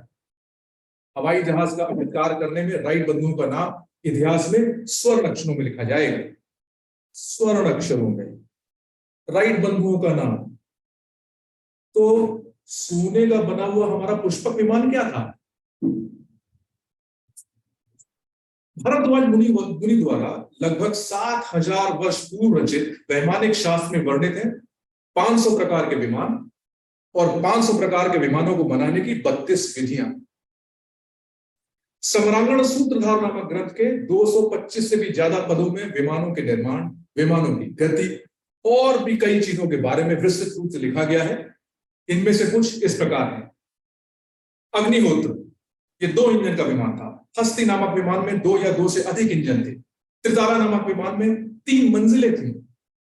हवाई जहाज का आविष्कार करने में राइट बंधुओं का नाम इतिहास में स्वर्ण अक्षरों में लिखा जाएगा। स्वर्ण अक्षरों में राइट बंधुओं का नाम। तो सोने का बना हुआ हमारा पुष्पक विमान क्या था? भारद्वाज मुनि द्वारा लगभग 7000 वर्ष पूर्व रचित वैमानिक शास्त्र में वर्णित है 500 प्रकार के विमान और 500 प्रकार के विमानों को बनाने की 32 विधियां। सम्रांगण सूत्रधार नामक ग्रंथ के 225 से भी ज्यादा पदों में विमानों के निर्माण, विमानों की गति और भी कई चीजों के बारे में विस्तृत रूप से लिखा गया है। इनमें से कुछ इस प्रकार है। अग्निहोत्र, ये 2 इंजन का विमान था। हस्ती नामक विमान में 2 या 2 से अधिक इंजन थे। त्रितारा नामक विमान में 3 मंजिलें थी।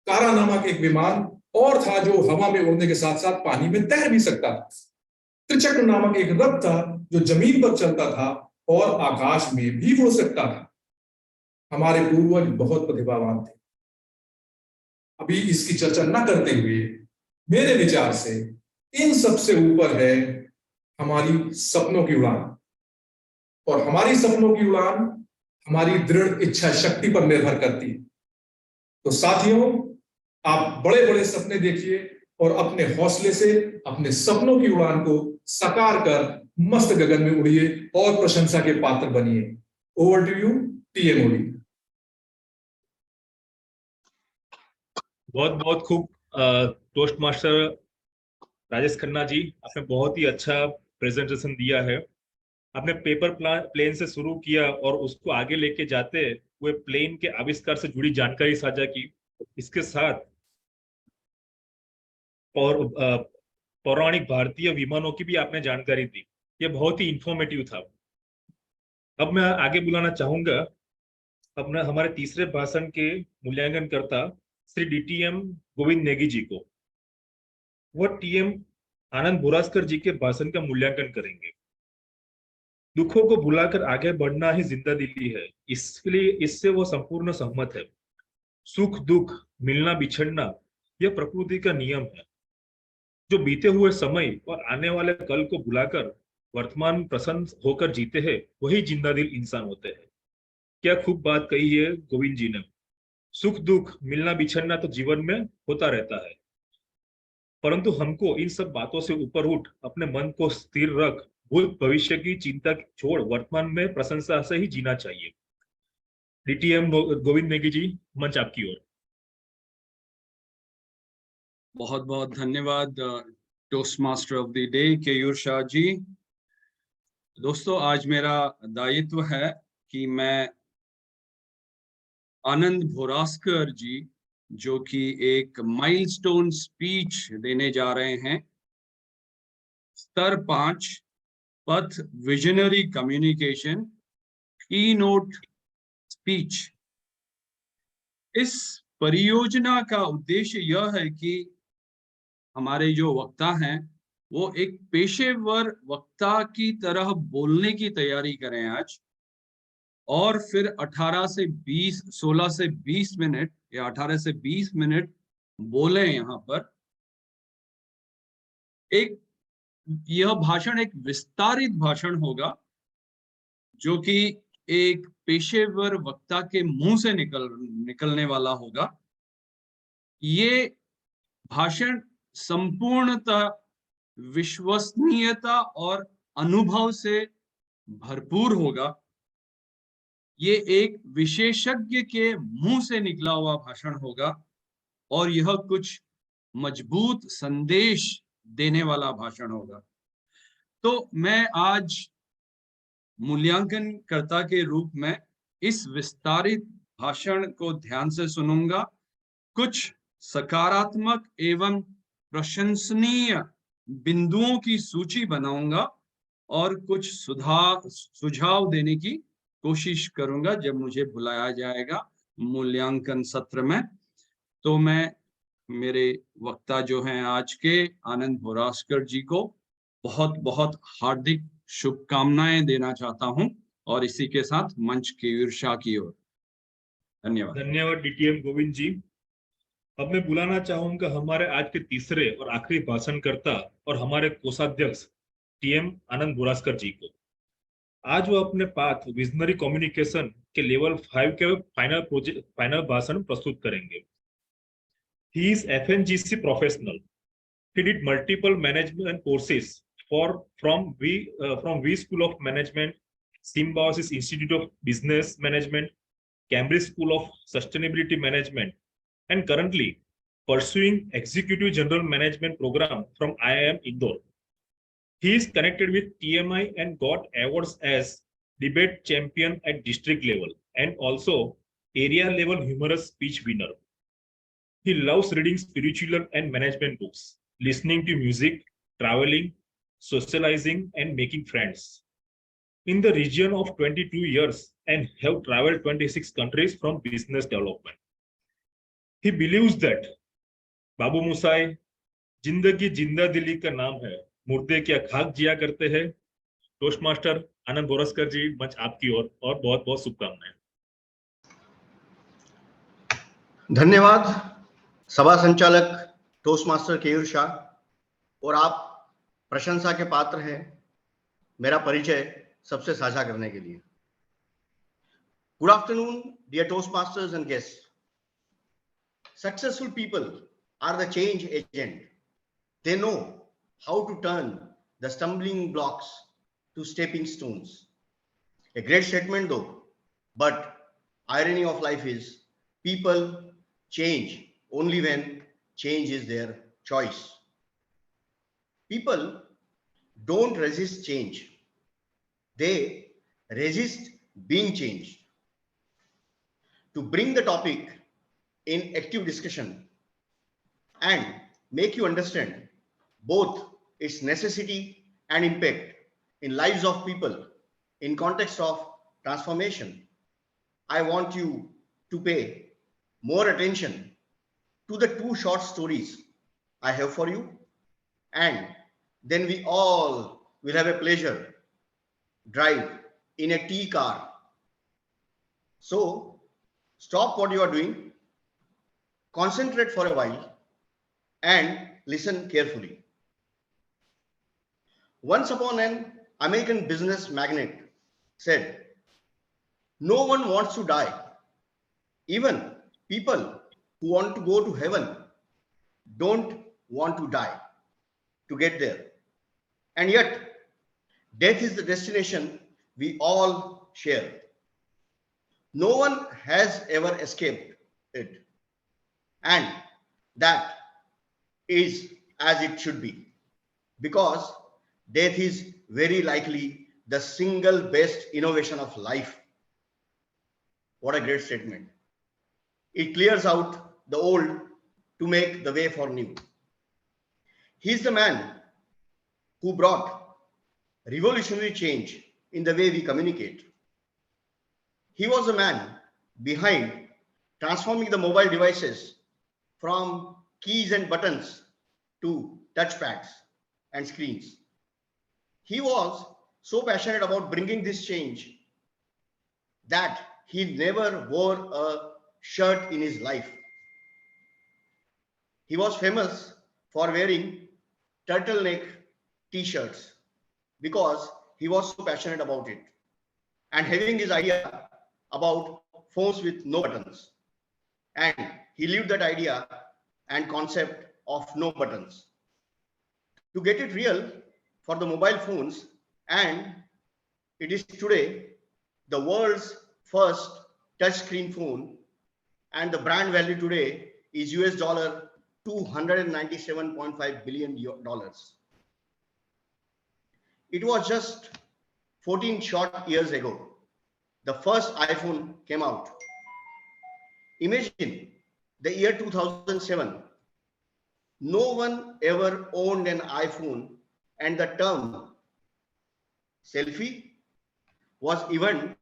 कारा नामक एक विमान और था जो हवा में उड़ने के साथ साथ पानी में तैर भी सकता था। त्रिचक्र नामक एक रथ था जो जमीन पर चलता था और आकाश में भी उड़ सकता था। हमारे पूर्वज बहुत प्रतिभावान थे। अभी इसकी चर्चा न करते हुए मेरे विचार से इन सबसे ऊपर है हमारी सपनों की उड़ान। और हमारी सपनों की उड़ान हमारी दृढ़ इच्छा शक्ति पर निर्भर करती है। तो साथियों, आप बड़े बड़े सपने देखिए और अपने हौसले से अपने सपनों की उड़ान को साकार कर मस्त गगन में उड़िए और प्रशंसा के पात्र बनिए। Over to you TM Modi. बहुत बहुत खूब टोस्ट मास्टर राजेश खन्ना जी, आपने बहुत ही अच्छा प्रेजेंटेशन दिया है। आपने पेपर प्लेन से शुरू किया और उसको आगे लेके जाते हुए प्लेन के आविष्कार से जुड़ी जानकारी साझा की। इसके साथ और पौराणिक भारतीय विमानों की भी आपने जानकारी दी। ये बहुत ही इंफॉर्मेटिव था। अब मैं आगे बुलाना चाहूंगा अपने हमारे तीसरे भाषण के मूल्यांकनकर्ता श्री DTM गोविंद नेगी जी को। वह TM आनंद बोरास्कर जी के भाषण का मूल्यांकन करेंगे। दुखों को भुलाकर आगे बढ़ना ही जिंदा दिली है, इसलिए इससे वो संपूर्ण सहमत है। सुख दुख, मिलना बिछड़ना, यह प्रकृति का नियम है। जो बीते हुए समय और आने वाले कल को भुलाकर वर्तमान प्रसन्न होकर जीते हैं, वही जिंदा दिल इंसान होते हैं। क्या खूब बात कही है गोविंद जी ने। सुख दुख मिलना बिछड़ना तो जीवन में होता रहता है, परंतु हमको इन सब बातों से ऊपर उठ अपने मन को स्थिर रख भूत भविष्य की चिंता छोड़ वर्तमान में प्रशंसा से ही जीना चाहिए। डीटीएम गोविंद नेगी जी, मंच आपकी ओर। बहुत बहुत धन्यवाद toastmaster of the day Keyur Shah ji. दोस्तों, आज मेरा दायित्व है कि मैं आनंद भोरास्कर जी, जो कि एक माइलस्टोन स्पीच देने जा रहे हैं, स्तर 5 पथ विजनरी कम्युनिकेशन की नोट स्पीच। इस परियोजना का उद्देश्य यह है कि हमारे जो वक्ता हैं वो एक पेशेवर वक्ता की तरह बोलने की तैयारी करें आज, और फिर 16 से 20 मिनट या 18 से 20 मिनट बोले। यहाँ पर यह भाषण एक विस्तारित भाषण होगा जो कि एक पेशेवर वक्ता के मुंह से निकलने वाला होगा। ये भाषण संपूर्णतः विश्वसनीयता और अनुभव से भरपूर होगा। ये एक विशेषज्ञ के मुंह से निकला हुआ भाषण होगा और यह कुछ मजबूत संदेश देने वाला भाषण होगा। तो मैं आज मूल्यांकनकर्ता के रूप में इस विस्तारित भाषण को ध्यान से सुनूंगा, कुछ सकारात्मक एवं प्रशंसनीय बिंदुओं की सूची बनाऊंगा और कुछ सुझाव देने की कोशिश करूंगा जब मुझे बुलाया जाएगा मूल्यांकन सत्र में। तो मैं मेरे वक्ता जो हैं आज के आनंद भोरास्कर जी को बहुत बहुत हार्दिक शुभकामनाएं देना चाहता हूं और इसी के साथ मंच केयूर शाह की ओर धन्यवाद। धन्यवाद डीटीएम गोविंद जी। अब मैं बुलाना चाहूंगा हमारे आज के तीसरे और आखिरी भाषणकर्ता और हमारे कोषाध्यक्ष टीएम आनंद भोरास्कर जी को। आज वो अपने पाथ विजनरी कम्युनिकेशन के लेवल 5 के फाइनल भाषण प्रस्तुत करेंगे। He is FNGC professional. He did multiple management courses from V School of Management, Symbiosis Institute of Business Management, Cambridge School of Sustainability Management, and currently pursuing Executive General Management program from IIM Indore. He is connected with TMI and got awards as debate champion at district level and also area level humorous speech winner. He loves reading spiritual and management books, listening to music, traveling, socializing, and making friends. In the region of 22 years and have traveled 26 countries from business development. He believes that बाबू मुसाई जिंदगी जिंदा दिली का नाम है, मुर्दे क्या खाक जिया करते हैं। टोस्ट मास्टर आनंद भोरास्कर जी, मंच आपकी ओर और बहुत बहुत शुभकामनाएं। धन्यवाद सभा संचालक टोस्ट मास्टर केयूर शाह, और आप प्रशंसा के पात्र हैं मेरा परिचय सबसे साझा करने के लिए। Good afternoon dear toastmasters and guest. Successful people are the change agent. They know how to turn the stumbling blocks to stepping stones. A great statement though, but irony of life is people change only when change is their choice. People don't resist change. They resist being changed. To bring the topic in active discussion and make you understand both its necessity and impact in lives of people in context of transformation, I want you to pay more attention to the two short stories I have for you, and then we all will have a pleasure drive in a tea car. So stop what you are doing, concentrate for a while and listen carefully. Once upon an American business magnate said, "No one wants to die, even People who want to go to heaven don't want to die to get there. And yet, death is the destination we all share. No one has ever escaped it. And that is as it should be, because death is very likely the single best innovation of life. What a great statement. It clears out the old to make the way for new. He's the man who brought revolutionary change in the way we communicate. He was the man behind transforming the mobile devices from keys and buttons to touchpads and screens. He was so passionate about bringing this change that he never wore a shirt in his life. He was famous for wearing turtleneck t-shirts because he was so passionate about it, and having his idea about phones with no buttons. And he lived that idea and concept of no buttons. To get it real for the mobile phones, and it is today the world's first touchscreen phone, and the brand value today is $297.5 billion. It was just 14 short years ago the first iPhone came out. Imagine the year 2007. No one ever owned an iPhone, and the term selfie wasn't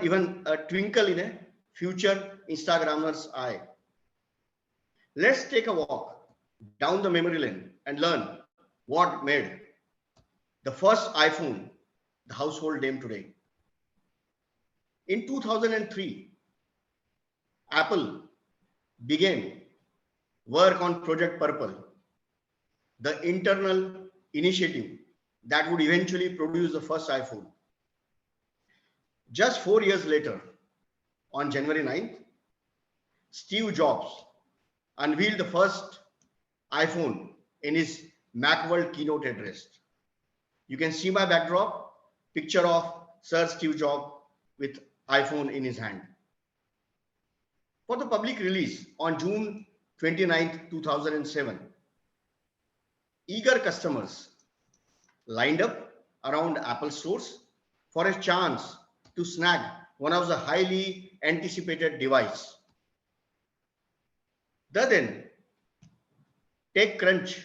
even a twinkle in a future Instagrammer's eye. Let's take a walk down the memory lane and learn what made the first iPhone the household name today. In 2003, Apple began work on Project Purple, the internal initiative that would eventually produce the first iPhone. Just 4 years later, on January 9th, Steve Jobs unveiled the first iPhone in his Macworld keynote address. You can see my backdrop, picture of Sir Steve Jobs with iPhone in his hand. For the public release on June 29th, 2007, eager customers lined up around Apple stores for a chance to snag one of the highly anticipated devices. The then TechCrunch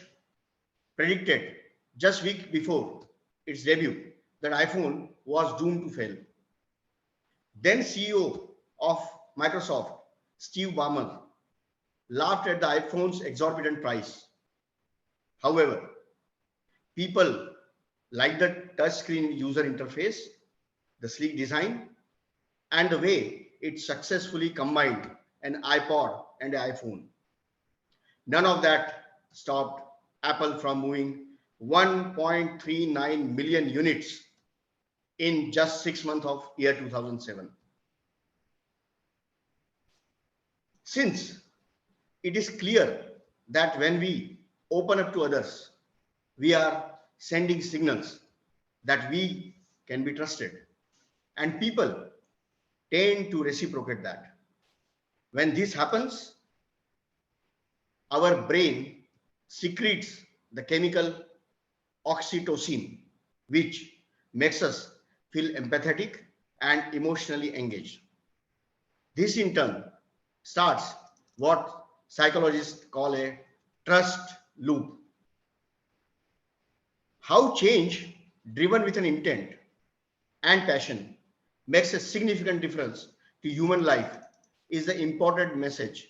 predicted just week before its debut that iPhone was doomed to fail. Then CEO of Microsoft, Steve Ballmer, laughed at the iPhone's exorbitant price. However, people liked the touchscreen user interface, the sleek design, and the way it successfully combined an iPod and an iPhone. None of that stopped Apple from moving 1.39 million units in just 6 months of year 2007. Since it is clear that when we open up to others, we are sending signals that we can be trusted, and people tend to reciprocate that. When this happens, our brain secretes the chemical oxytocin, which makes us feel empathetic and emotionally engaged. This in turn starts what psychologists call a trust loop. How change driven with an intent and passion makes a significant difference to human life is the important message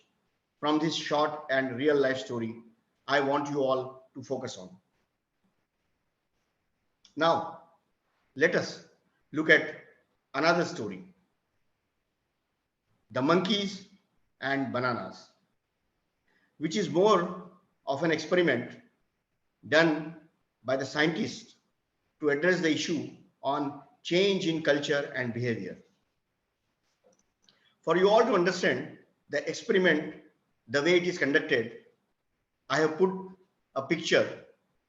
from this short and real life story I want you all to focus on. Now, let us look at another story, the monkeys and bananas, which is more of an experiment done by the scientists to address the issue on change in culture and behavior. For you all to understand the experiment, the way it is conducted, I have put a picture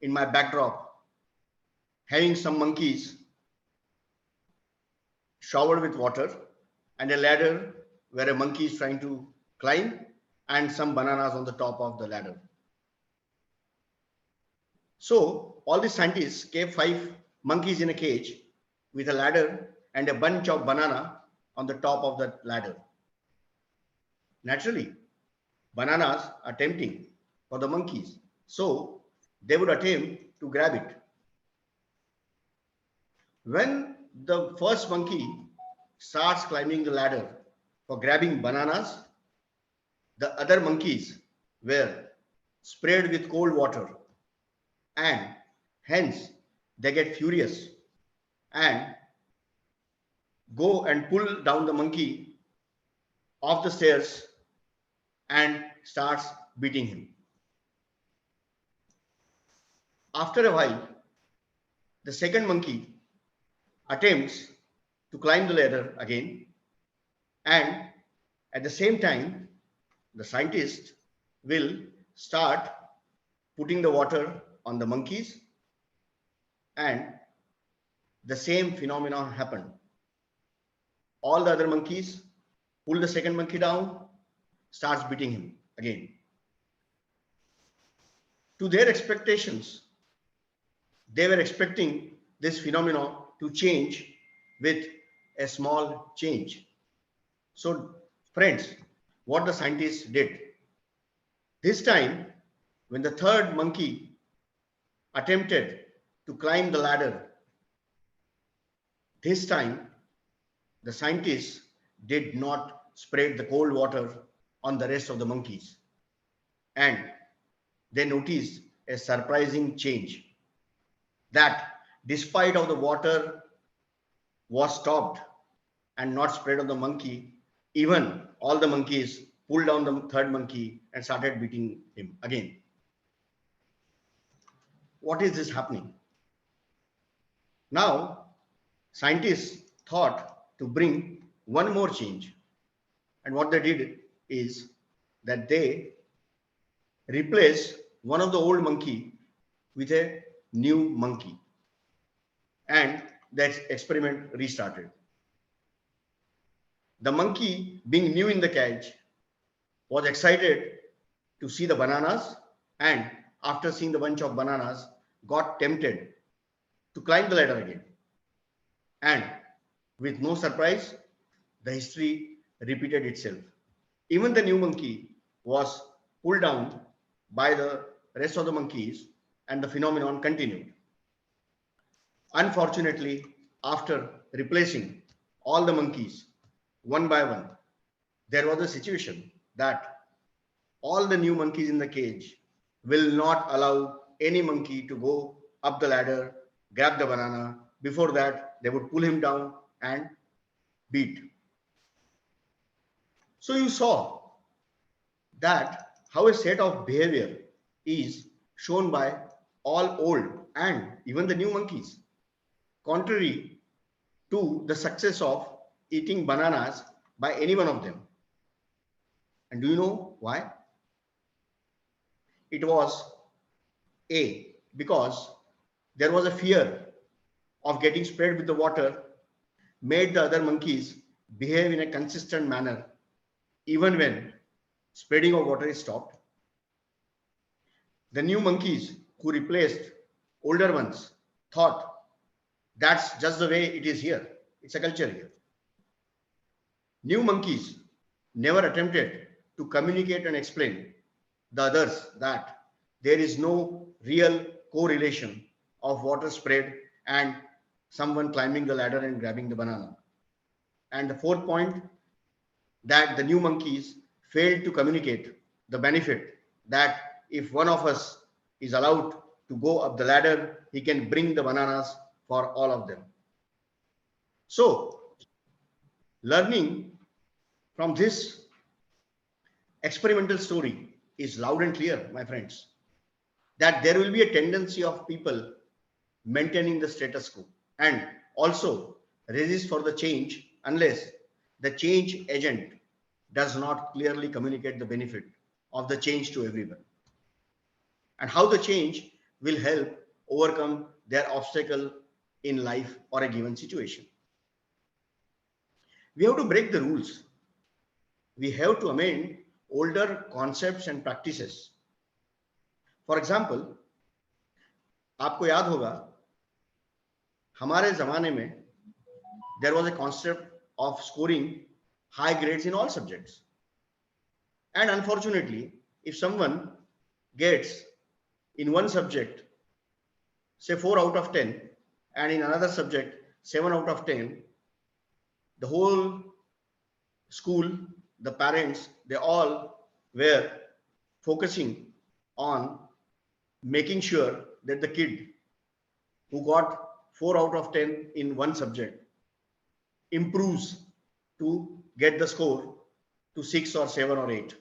in my backdrop having some monkeys showered with water and a ladder where a monkey is trying to climb and some bananas on the top of the ladder. So all the scientists kept 5 monkeys in a cage with a ladder and a bunch of banana on the top of the ladder. Naturally, bananas are tempting for the monkeys, so they would attempt to grab it. When the first monkey starts climbing the ladder for grabbing bananas, the other monkeys were sprayed with cold water, and hence they get furious and go and pull down the monkey off the stairs and starts beating him. After a while, the second monkey attempts to climb the ladder again, and at the same time, the scientist will start putting the water on the monkeys, and the same phenomenon happened. All the other monkeys pull the second monkey down, starts beating him again. To their expectations, they were expecting this phenomenon to change with a small change. So friends, what the scientists did, this time when the third monkey attempted to climb the ladder, this time the scientists did not spread the cold water on the rest of the monkeys, and they noticed a surprising change, that despite of the water was stopped and not spread on the monkey, even all the monkeys pulled down the third monkey and started beating him again. What is this happening? Now, scientists thought to bring one more change, and what they did is that they replaced one of the old monkey with a new monkey, and that experiment restarted. The monkey, being new in the cage, was excited to see the bananas, and after seeing the bunch of bananas, got tempted to climb the ladder again. And with no surprise, the history repeated itself. Even the new monkey was pulled down by the rest of the monkeys, and the phenomenon continued. Unfortunately, after replacing all the monkeys one by one, there was a situation that all the new monkeys in the cage will not allow any monkey to go up the ladder, grab the banana. Before that, they would pull him down and beat. So you saw that how a set of behavior is shown by all old and even the new monkeys, contrary to the success of eating bananas by any one of them. And do you know why? It was because there was a fear of getting sprayed with the water, made the other monkeys behave in a consistent manner even when spreading of water is stopped. The new monkeys who replaced older ones thought that's just the way it is here. It's a culture here. New monkeys never attempted to communicate and explain the others that there is no real correlation of water spread and someone climbing the ladder and grabbing the banana. And the fourth point, that the new monkeys failed to communicate the benefit that if one of us is allowed to go up the ladder, he can bring the bananas for all of them. So, learning from this experimental story is loud and clear, my friends, that there will be a tendency of people maintaining the status quo and also resist for the change unless the change agent does not clearly communicate the benefit of the change to everyone, and how the change will help overcome their obstacle in life or a given situation. We have to break the rules. We have to amend older concepts and practices. For example, आपको याद होगा हमारे जमाने में there was a concept of scoring high grades in all subjects. And unfortunately, if someone gets in one subject, say 4 out of 10, and in another subject, 7 out of 10, the whole school, the parents, they all were focusing on making sure that the kid who got 4 out of 10 in one subject improves to get the score to 6 or 7 or 8,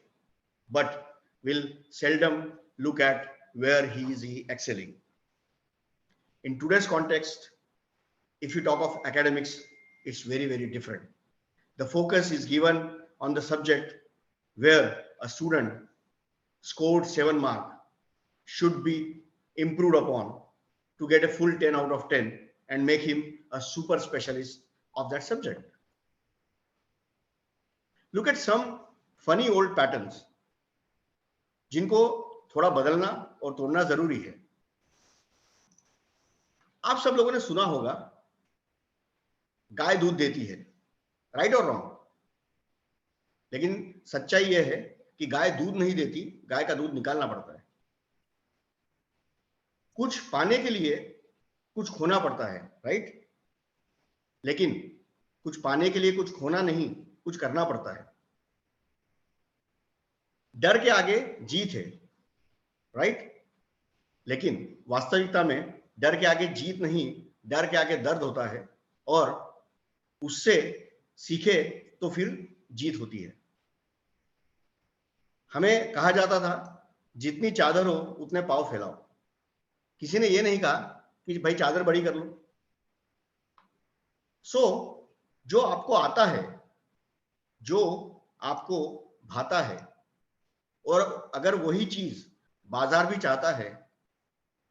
but will seldom look at where he is excelling. In today's context, if you talk of academics, it's very, very different. The focus is given on the subject where a student scored 7 marks should be improved upon to get a full 10 out of 10 and make him a super specialist of that subject. Look at some funny old patterns जिनको थोड़ा बदलना और तोड़ना जरूरी है. आप सब लोगों ने सुना होगा गाय दूध देती है, राइट और रॉन्ग? लेकिन सच्चाई यह है कि गाय दूध नहीं देती, गाय का दूध निकालना पड़ता है. कुछ पाने के लिए कुछ खोना पड़ता है, राइट? लेकिन कुछ पाने के लिए कुछ खोना नहीं, कुछ करना पड़ता है. डर के आगे जीत है, राइट? लेकिन वास्तविकता में डर के आगे जीत नहीं, डर के आगे दर्द होता है, और उससे सीखे तो फिर जीत होती है. हमें कहा जाता था जितनी चादर हो उतने पांव फैलाओ. किसी ने ये नहीं कहा कि भाई चादर बड़ी कर लो. जो आपको आता है, जो आपको भाता है, और अगर वही चीज बाजार भी चाहता है,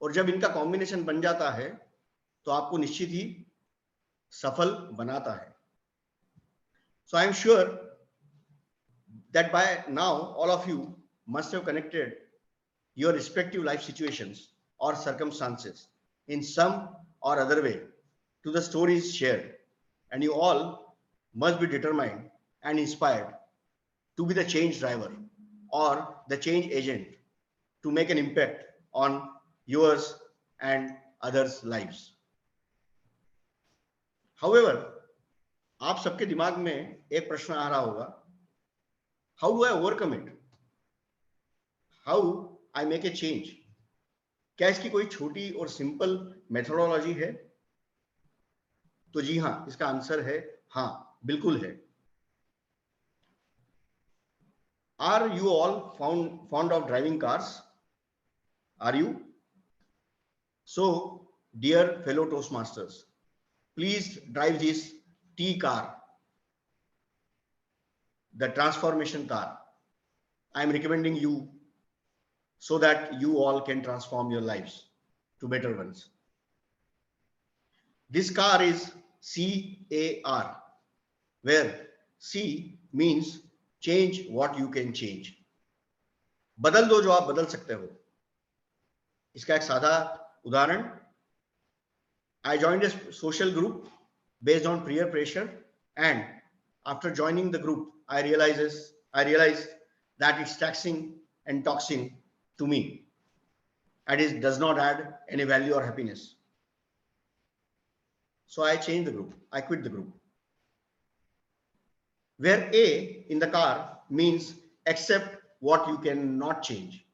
और जब इनका कॉम्बिनेशन बन जाता है तो आपको निश्चित ही सफल बनाता है. So I am sure that by now all of you must have connected your respective life situations or circumstances in some or other way to the stories shared, and you all must be determined and inspired to be the change driver or the change agent to make an impact on yours and others' lives. However, आप सबके दिमाग में एक प्रश्न आ रहा होगा, how do I overcome it? How I make a change? क्या इसकी कोई छोटी और सिंपल मेथोडोलॉजी है? तो जी हाँ, इसका आंसर है हाँ, बिल्कुल है. Are you all fond of driving cars? Are you? So, dear fellow Toastmasters, please drive this T car, the transformation car. I am recommending you so that you all can transform your lives to better ones. This car is CAR, where C means change what you can change. बदल दो जो आप बदल सकते हो. इसका एक सादा उदाहरण, I joined a social group based on peer pressure, and after joining the group, I realized that it's taxing and toxic to me, and it does not add any value or happiness. So I changed the group. I quit the group. Where A in the car means accept what you cannot change.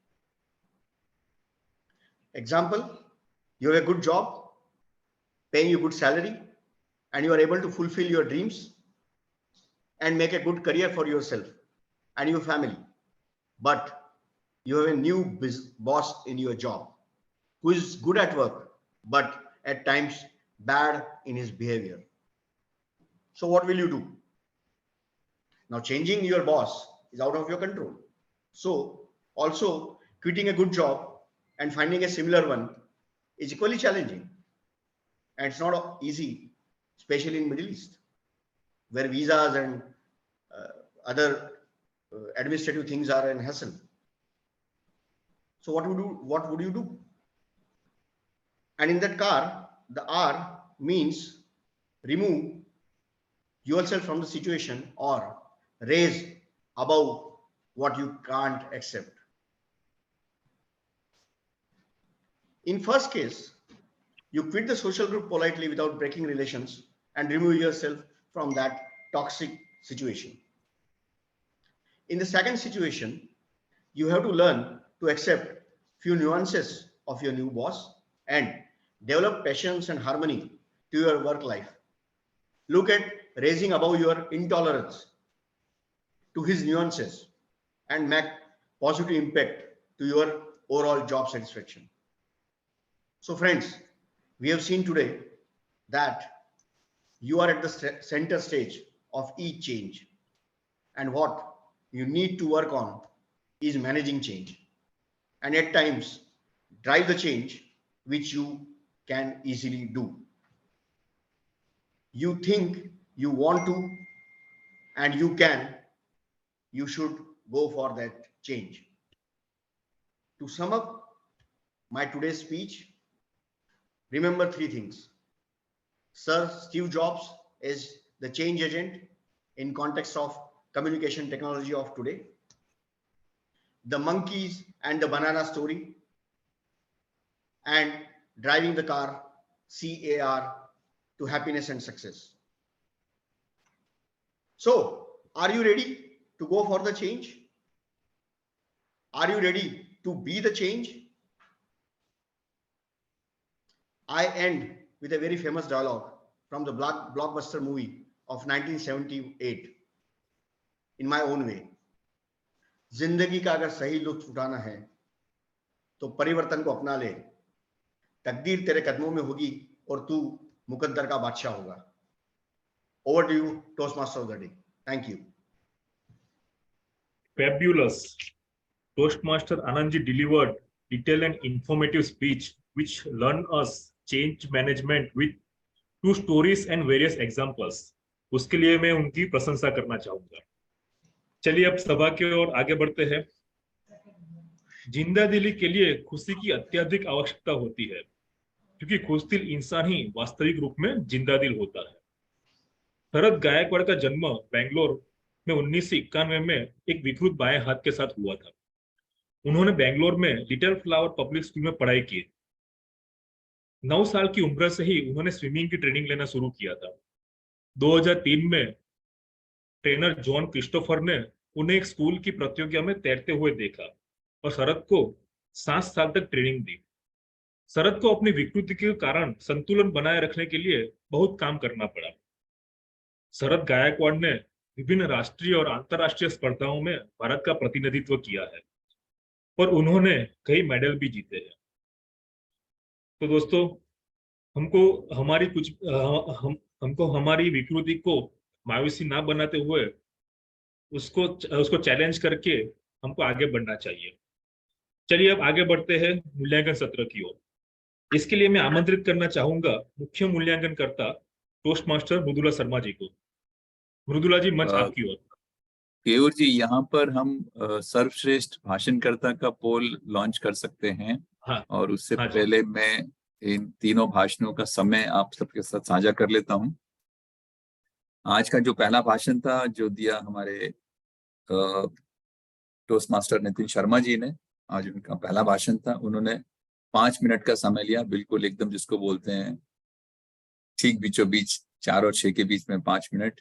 Example, you have a good job, paying you good salary, and you are able to fulfill your dreams and make a good career for yourself and your family. But you have a new boss in your job who is good at work, but at times bad in his behavior. So what will you do? Now, changing your boss is out of your control. So, also quitting a good job and finding a similar one is equally challenging. And it's not easy, especially in Middle East, where visas and other administrative things are an hassle. So what would you do? And in that car, the R means remove yourself from the situation or raise above what you can't accept. In first case, you quit the social group politely without breaking relations and remove yourself from that toxic situation. In the second situation, you have to learn to accept few nuances of your new boss and develop patience and harmony to your work life. Look at raising above your intolerance to his nuances and make positive impact to your overall job satisfaction. So friends, we have seen today that you are at the center stage of each change, and what you need to work on is managing change, and at times drive the change which you can easily do. You think you want to and you can, you should go for that change. To sum up my today's speech, remember three things. Sir Steve Jobs is the change agent in context of communication technology of today. The monkeys and the banana story, and driving the car, CAR, to happiness and success. So, are you ready to go for the change? Are you ready to be the change? I end with a very famous dialogue from the blockbuster movie of 1978 in my own way. जिंदगी का अगर सही लुत्फ उठाना है तो परिवर्तन को अपना ले, तकदीर तेरे कदमों में होगी और तू मुकद्दर का बादशाह होगा. Over to you, Toastmaster of the day. Thank you. Fabulous. Toastmaster Anandji delivered detailed and informative speech which learned us change management with 2 stories and various examples. उसके लिए मैं उनकी प्रशंसा करना चाहूंगा. चलिए अब सभा की ओर आगे बढ़ते हैं. जिंदा दिली के लिए खुशी की अत्यधिक आवश्यकता होती है, क्योंकि खुशदिल इंसान ही वास्तविक रूप में जिंदा दिल होता है. शरद गायकवाड़ का जन्म बेंगलोर में 1991 में एक विकृत बाएं हाथ के साथ हुआ था. उन्होंने बेंगलोर में लिटिल फ्लावर पब्लिक स्कूल में पढ़ाई की. 9 साल की उम्र से ही उन्होंने स्विमिंग की ट्रेनिंग लेना शुरू किया था. 2003 में ट्रेनर जॉन क्रिस्टोफर ने उन्हें एक स्कूल की प्रतियोगिता में तैरते हुए देखा और शरद को 7 साल तक ट्रेनिंग दी. शरद को अपनी विकृति के कारण संतुलन बनाए रखने के लिए बहुत काम करना पड़ा. शरद गायकवाड़ ने विभिन्न राष्ट्रीय और अंतर्राष्ट्रीय स्पर्धाओं में भारत का प्रतिनिधित्व किया है और उन्होंने कई मेडल भी जीते हैं. तो दोस्तों, हमको हमारी विकृति को मायूसी ना बनाते हुए उसको चैलेंज करके हमको आगे बढ़ना चाहिए. चलिए अब आगे बढ़ते हैं मूल्यांकन सत्र की ओर. इसके लिए मैं आमंत्रित करना चाहूंगा मुख्य मूल्यांकनकर्ता टोस्ट मास्टर मृदुला शर्मा जी को. मृदुला जी, मंच आपकी ओर. केयूर जी, यहाँ पर हम सर्वश्रेष्ठ भाषणकर्ता का पोल लॉन्च कर सकते हैं. हाँ, और उससे हाँ जी. पहले मैं इन तीनों भाषणों का समय आप सबके साथ साझा कर लेता हूँ. आज का जो पहला भाषण था, जो दिया हमारे टोस्ट मास्टर नितिन शर्मा जी ने, आज उनका पहला भाषण था. उन्होंने 5 मिनट का समय लिया, बिल्कुल एकदम जिसको बोलते हैं ठीक बीचों बीच, 4 और 6 के बीच में 5 मिनट.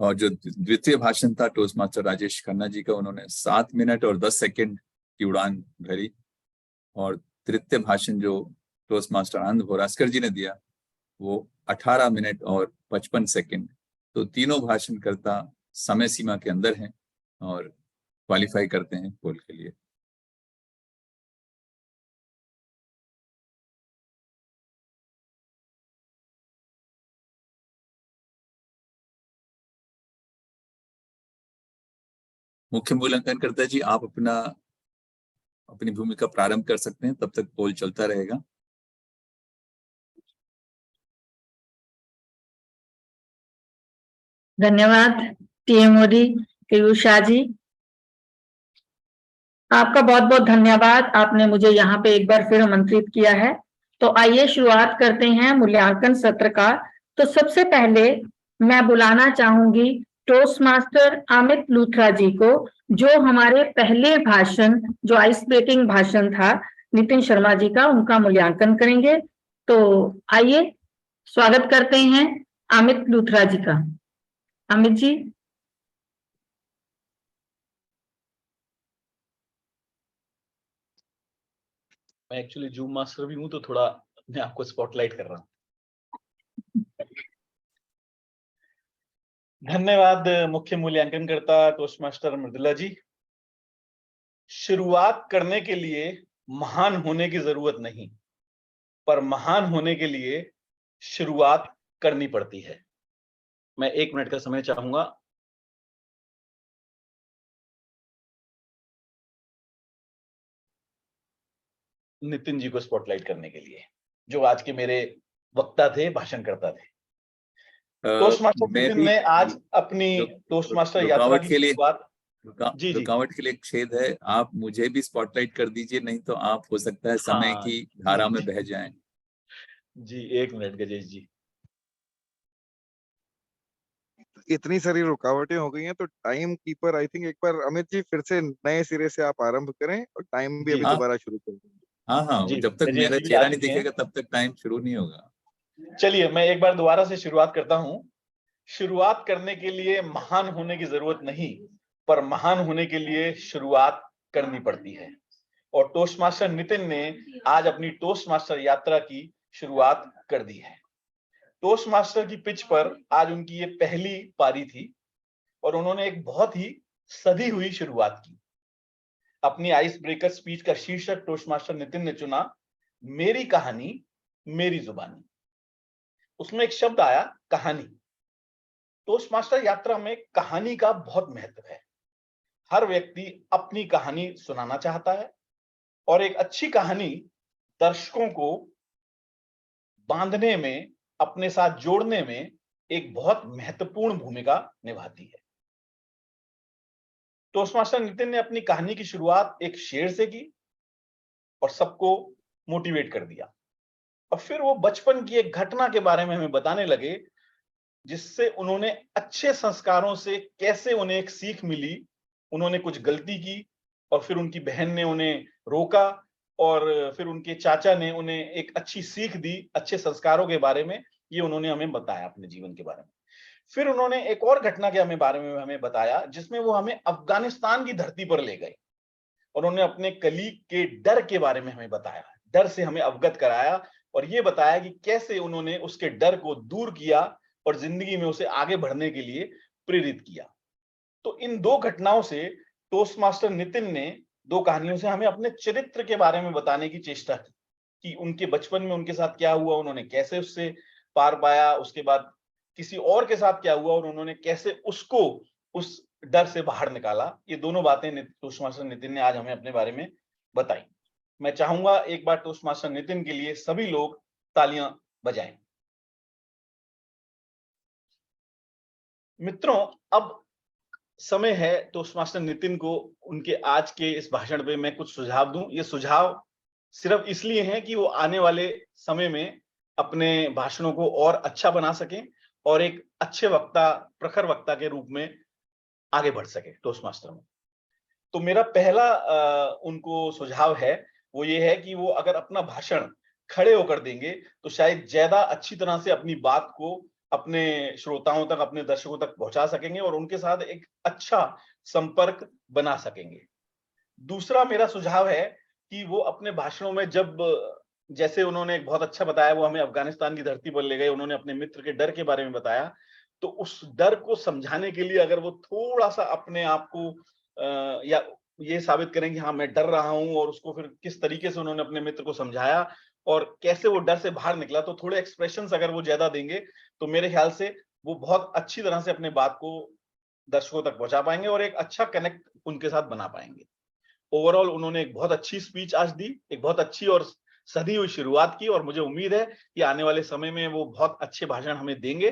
और जो द्वितीय भाषण था टोस्ट मास्टर राजेश खन्ना जी का, उन्होंने 7 मिनट और 10 सेकंड की उड़ान भरी. और तृतीय भाषण जो टोस्ट मास्टर आनंद भोरास्कर जी ने दिया, वो 18 मिनट और 55 सेकंड. तो तीनों भाषणकर्ता समय सीमा के अंदर हैं और क्वालिफाई करते हैं पोल के लिए. मुख्य मूल्यांकनकर्ता जी, आप अपनी भूमिका प्रारंभ कर सकते हैं, तब तक पोल चलता रहेगा। धन्यवाद टीएमओडी पीयूष शाह जी, आपका बहुत बहुत धन्यवाद। आपने मुझे यहाँ पे एक बार फिर आमंत्रित किया है। तो आइए शुरुआत करते हैं मूल्यांकन सत्र का। तो सबसे पहले मैं बुलाना चाहूंगी टोस्ट मास्टर अमित लूथरा जी को, जो हमारे पहले भाषण, जो आइस ब्रेकिंग भाषण था नितिन शर्मा जी का, उनका मूल्यांकन करेंगे। तो आइए स्वागत करते हैं अमित लूथरा जी का। अमित जी। मैं एक्चुअली जूम मास्टर भी हूं, तो थोड़ा अपने आप को स्पॉटलाइट कर रहा हूं। धन्यवाद मुख्य मूल्यांकनकर्ता टोस्ट मास्टर मृदुला जी। शुरुआत करने के लिए महान होने की जरूरत नहीं, पर महान होने के लिए शुरुआत करनी पड़ती है। मैं 1 मिनट का समय चाहूंगा। नितिन जी को स्पॉटलाइट करने के लिए, जो आज के मेरे वक्ता थे, भाषणकर्ता थे। टोस्ट मास्टर नितिन ने आज अपनी टोस्ट मास्टर यात्रा की शुरुआत, रुकावट के लिए एक छेद है, आप मुझे भी स्पॉटलाइट कर दीजिए, नहीं तो आप हो सकता है समय की धारा में बह जाएं। जी 1 मिनट गजेश जी। इतनी सारी रुकावटें हो गई हैं, तो टाइम कीपर आई थिंक एक बार अमित जी फिर से नए सिरे से आप आरंभ करें, और टाइम भी अभी दोबारा शुरू कर देंगे। हाँ, जब तक मेरा चेहरा नहीं दिखेगा तब तक टाइम शुरू नहीं होगा। चलिए मैं एक बार दोबारा से शुरुआत करता हूं। शुरुआत करने के लिए महान होने की जरूरत नहीं, पर महान होने के लिए शुरुआत करनी पड़ती है। और टोस्ट मास्टर नितिन ने आज अपनी टोस्ट मास्टर यात्रा की शुरुआत कर दी है। टोस्ट मास्टर की पिच पर आज उनकी ये पहली पारी थी, और उन्होंने एक बहुत ही सधी हुई शुरुआत की। अपनी आइस ब्रेकर स्पीच का शीर्षक टोस्ट मास्टर नितिन ने चुना, मेरी कहानी मेरी जुबानी। उसमें एक शब्द आया, कहानी। टोस्ट मास्टर यात्रा में कहानी का बहुत महत्व है। हर व्यक्ति अपनी कहानी सुनाना चाहता है, और एक अच्छी कहानी दर्शकों को बांधने में, अपने साथ जोड़ने में एक बहुत महत्वपूर्ण भूमिका निभाती है। टोस्ट मास्टर नितिन ने अपनी कहानी की शुरुआत एक शेर से की और सबको मोटिवेट कर दिया, और फिर वो बचपन की एक घटना के बारे में हमें बताने लगे, जिससे उन्होंने अच्छे संस्कारों से कैसे उन्हें एक सीख मिली। उन्होंने कुछ गलती की, और फिर उनकी बहन ने उन्हें रोका, और फिर उनके चाचा ने उन्हें एक अच्छी सीख दी अच्छे संस्कारों के बारे में। ये उन्होंने हमें बताया अपने जीवन के बारे में। फिर उन्होंने एक और घटना के बारे में हमें बताया, जिसमें वो हमें अफगानिस्तान की धरती पर ले गए, और उन्होंने अपने कलीग के डर के बारे में हमें बताया, डर से हमें अवगत कराया, और ये बताया कि कैसे उन्होंने उसके डर को दूर किया और जिंदगी में उसे आगे बढ़ने के लिए प्रेरित किया। तो इन 2 घटनाओं से टोस्ट मास्टर नितिन ने, 2 कहानियों से हमें अपने चरित्र के बारे में बताने की चेष्टा की, कि उनके बचपन में उनके साथ क्या हुआ, उन्होंने कैसे उससे पार पाया, उसके बाद किसी और के साथ क्या हुआ और उन्होंने कैसे उसको उस डर से बाहर निकाला। ये दोनों बातें टोस्ट मास्टर नितिन ने आज हमें अपने बारे में बताई। मैं चाहूंगा एक बार टोस्ट मास्टर नितिन के लिए सभी लोग तालियां बजाएं। मित्रों, अब समय है टोस्ट मास्टर नितिन को उनके आज के इस भाषण पे मैं कुछ सुझाव दूं। ये सुझाव सिर्फ इसलिए हैं कि वो आने वाले समय में अपने भाषणों को और अच्छा बना सकें और एक अच्छे वक्ता, प्रखर वक्ता के रूप में आगे बढ़ सके टोस्ट मास्टर में। तो मेरा पहला उनको सुझाव है, वो ये है कि वो अगर अपना भाषण खड़े होकर देंगे तो शायद ज्यादा अच्छी तरह से अपनी बात को अपने श्रोताओं तक, अपने दर्शकों तक पहुंचा सकेंगे और उनके साथ एक अच्छा संपर्क बना सकेंगे। दूसरा मेरा सुझाव है कि वो अपने भाषणों में, जब जैसे उन्होंने एक बहुत अच्छा बताया, वो हमें अफगानिस्तान की धरती पर ले गए, उन्होंने अपने मित्र के डर के बारे में बताया, तो उस डर को समझाने के लिए अगर वो थोड़ा सा अपने आप को या ये साबित करें कि हाँ मैं डर रहा हूं, और उसको फिर किस तरीके से उन्होंने अपने मित्र को समझाया और कैसे वो डर से बाहर निकला, तो थोड़े एक्सप्रेशंस अगर वो ज्यादा देंगे तो मेरे ख्याल से वो बहुत अच्छी तरह से अपने बात को दर्शकों तक पहुंचा पाएंगे और एक अच्छा कनेक्ट उनके साथ बना पाएंगे। ओवरऑल उन्होंने एक बहुत अच्छी स्पीच आज दी, एक बहुत अच्छी और सधी हुई शुरुआत की, और मुझे उम्मीद है कि आने वाले समय में वो बहुत अच्छे भाषण हमें देंगे।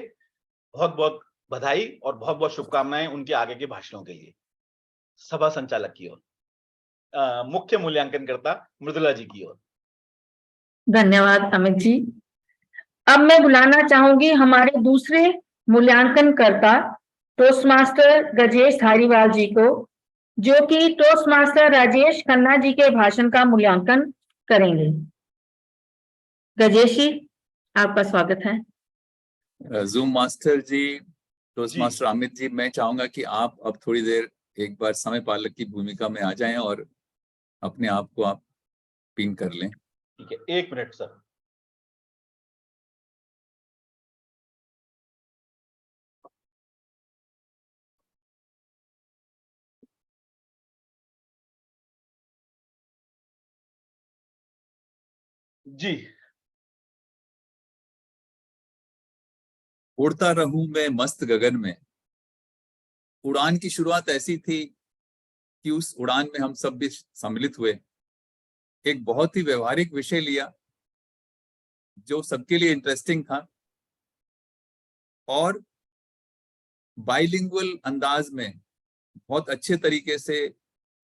बहुत बहुत बधाई और बहुत बहुत शुभकामनाएं उनके आगे के भाषणों के लिए। सभा संचालक की ओर, मुख्य मूल्यांकनकर्ता मृदुला जी की ओर। धन्यवाद अमित जी। अब मैं बुलाना चाहूंगी हमारे दूसरे मूल्यांकनकर्ता टोस्ट मास्टर गजेश धारीवाल जी को, जो कि टोस्ट मास्टर राजेश खन्ना जी के भाषण का मूल्यांकन करेंगे। गजेश जी, आपका स्वागत है। जूम मास्टर जी, टोस्ट जी। मास्टर अमित जी, मैं चाहूंगा कि आप अब थोड़ी देर एक बार समय पालक की भूमिका में आ जाएं और अपने आप को आप पिन कर लें। ठीक है, 1 मिनट सर। जी। उड़ता रहूं मैं मस्त गगन में। उड़ान की शुरुआत ऐसी थी कि उस उड़ान में हम सब भी सम्मिलित हुए, एक बहुत ही व्यवहारिक विषय लिया जो सबके लिए इंटरेस्टिंग था, और बाइलिंगुअल अंदाज में बहुत अच्छे तरीके से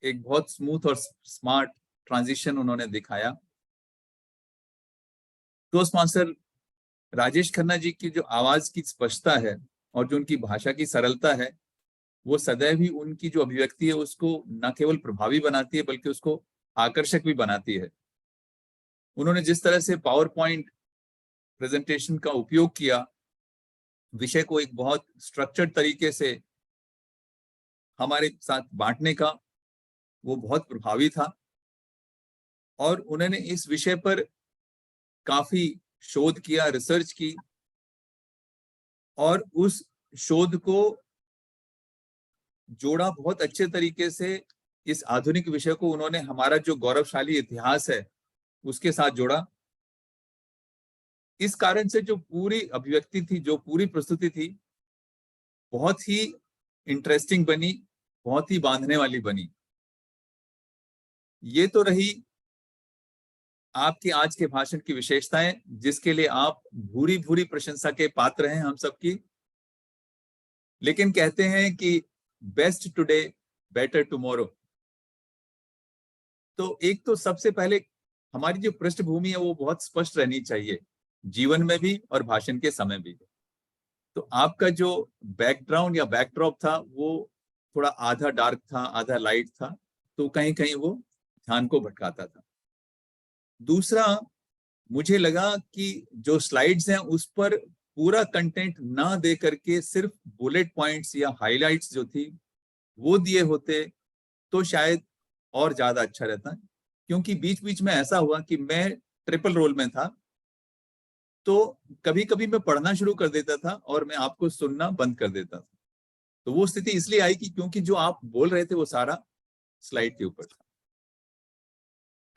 एक बहुत स्मूथ और स्मार्ट ट्रांजिशन उन्होंने दिखाया। टोस्ट मास्टर राजेश खन्ना जी की जो आवाज की स्पष्टता है और जो उनकी भाषा की सरलता है, वो सदैव ही उनकी जो अभिव्यक्ति है उसको न केवल प्रभावी बनाती है बल्कि उसको आकर्षक भी बनाती है। उन्होंने जिस तरह से पावर पॉइंट प्रेजेंटेशन का उपयोग किया, विषय को एक बहुत स्ट्रक्चर्ड तरीके से हमारे साथ बांटने का, वो बहुत प्रभावी था। और उन्होंने इस विषय पर काफी शोध किया, रिसर्च की, और उस शोध को जोड़ा बहुत अच्छे तरीके से। इस आधुनिक विषय को उन्होंने हमारा जो गौरवशाली इतिहास है उसके साथ जोड़ा। इस कारण से जो पूरी अभिव्यक्ति थी, जो पूरी प्रस्तुति थी, बहुत ही इंटरेस्टिंग बनी, बहुत ही बांधने वाली बनी। ये तो रही आपके आज के भाषण की विशेषताएं, जिसके लिए आप भूरी भूरी प्रशंसा के पात्र हैं हम सबकी। लेकिन कहते हैं कि बेस्ट टुडे बेटर टुमारो। तो एक तो सबसे पहले हमारी जो पृष्ठभूमि है वो बहुत स्पष्ट रहनी चाहिए, जीवन में भी और भाषण के समय भी। तो आपका जो बैकग्राउंड या बैकड्रॉप था वो थोड़ा आधा डार्क था, आधा लाइट था, तो कहीं कहीं वो ध्यान को भटकाता था। दूसरा, मुझे लगा कि जो स्लाइड्स हैं उस पर पूरा कंटेंट ना दे करके सिर्फ बुलेट पॉइंट्स या हाइलाइट्स जो थी वो दिए होते तो शायद और ज्यादा अच्छा रहता। क्योंकि बीच बीच में ऐसा हुआ कि मैं ट्रिपल रोल में था, तो कभी कभी मैं पढ़ना शुरू कर देता था और मैं आपको सुनना बंद कर देता था। तो वो स्थिति इसलिए आई कि क्योंकि जो आप बोल रहे थे वो सारा स्लाइड के ऊपर था।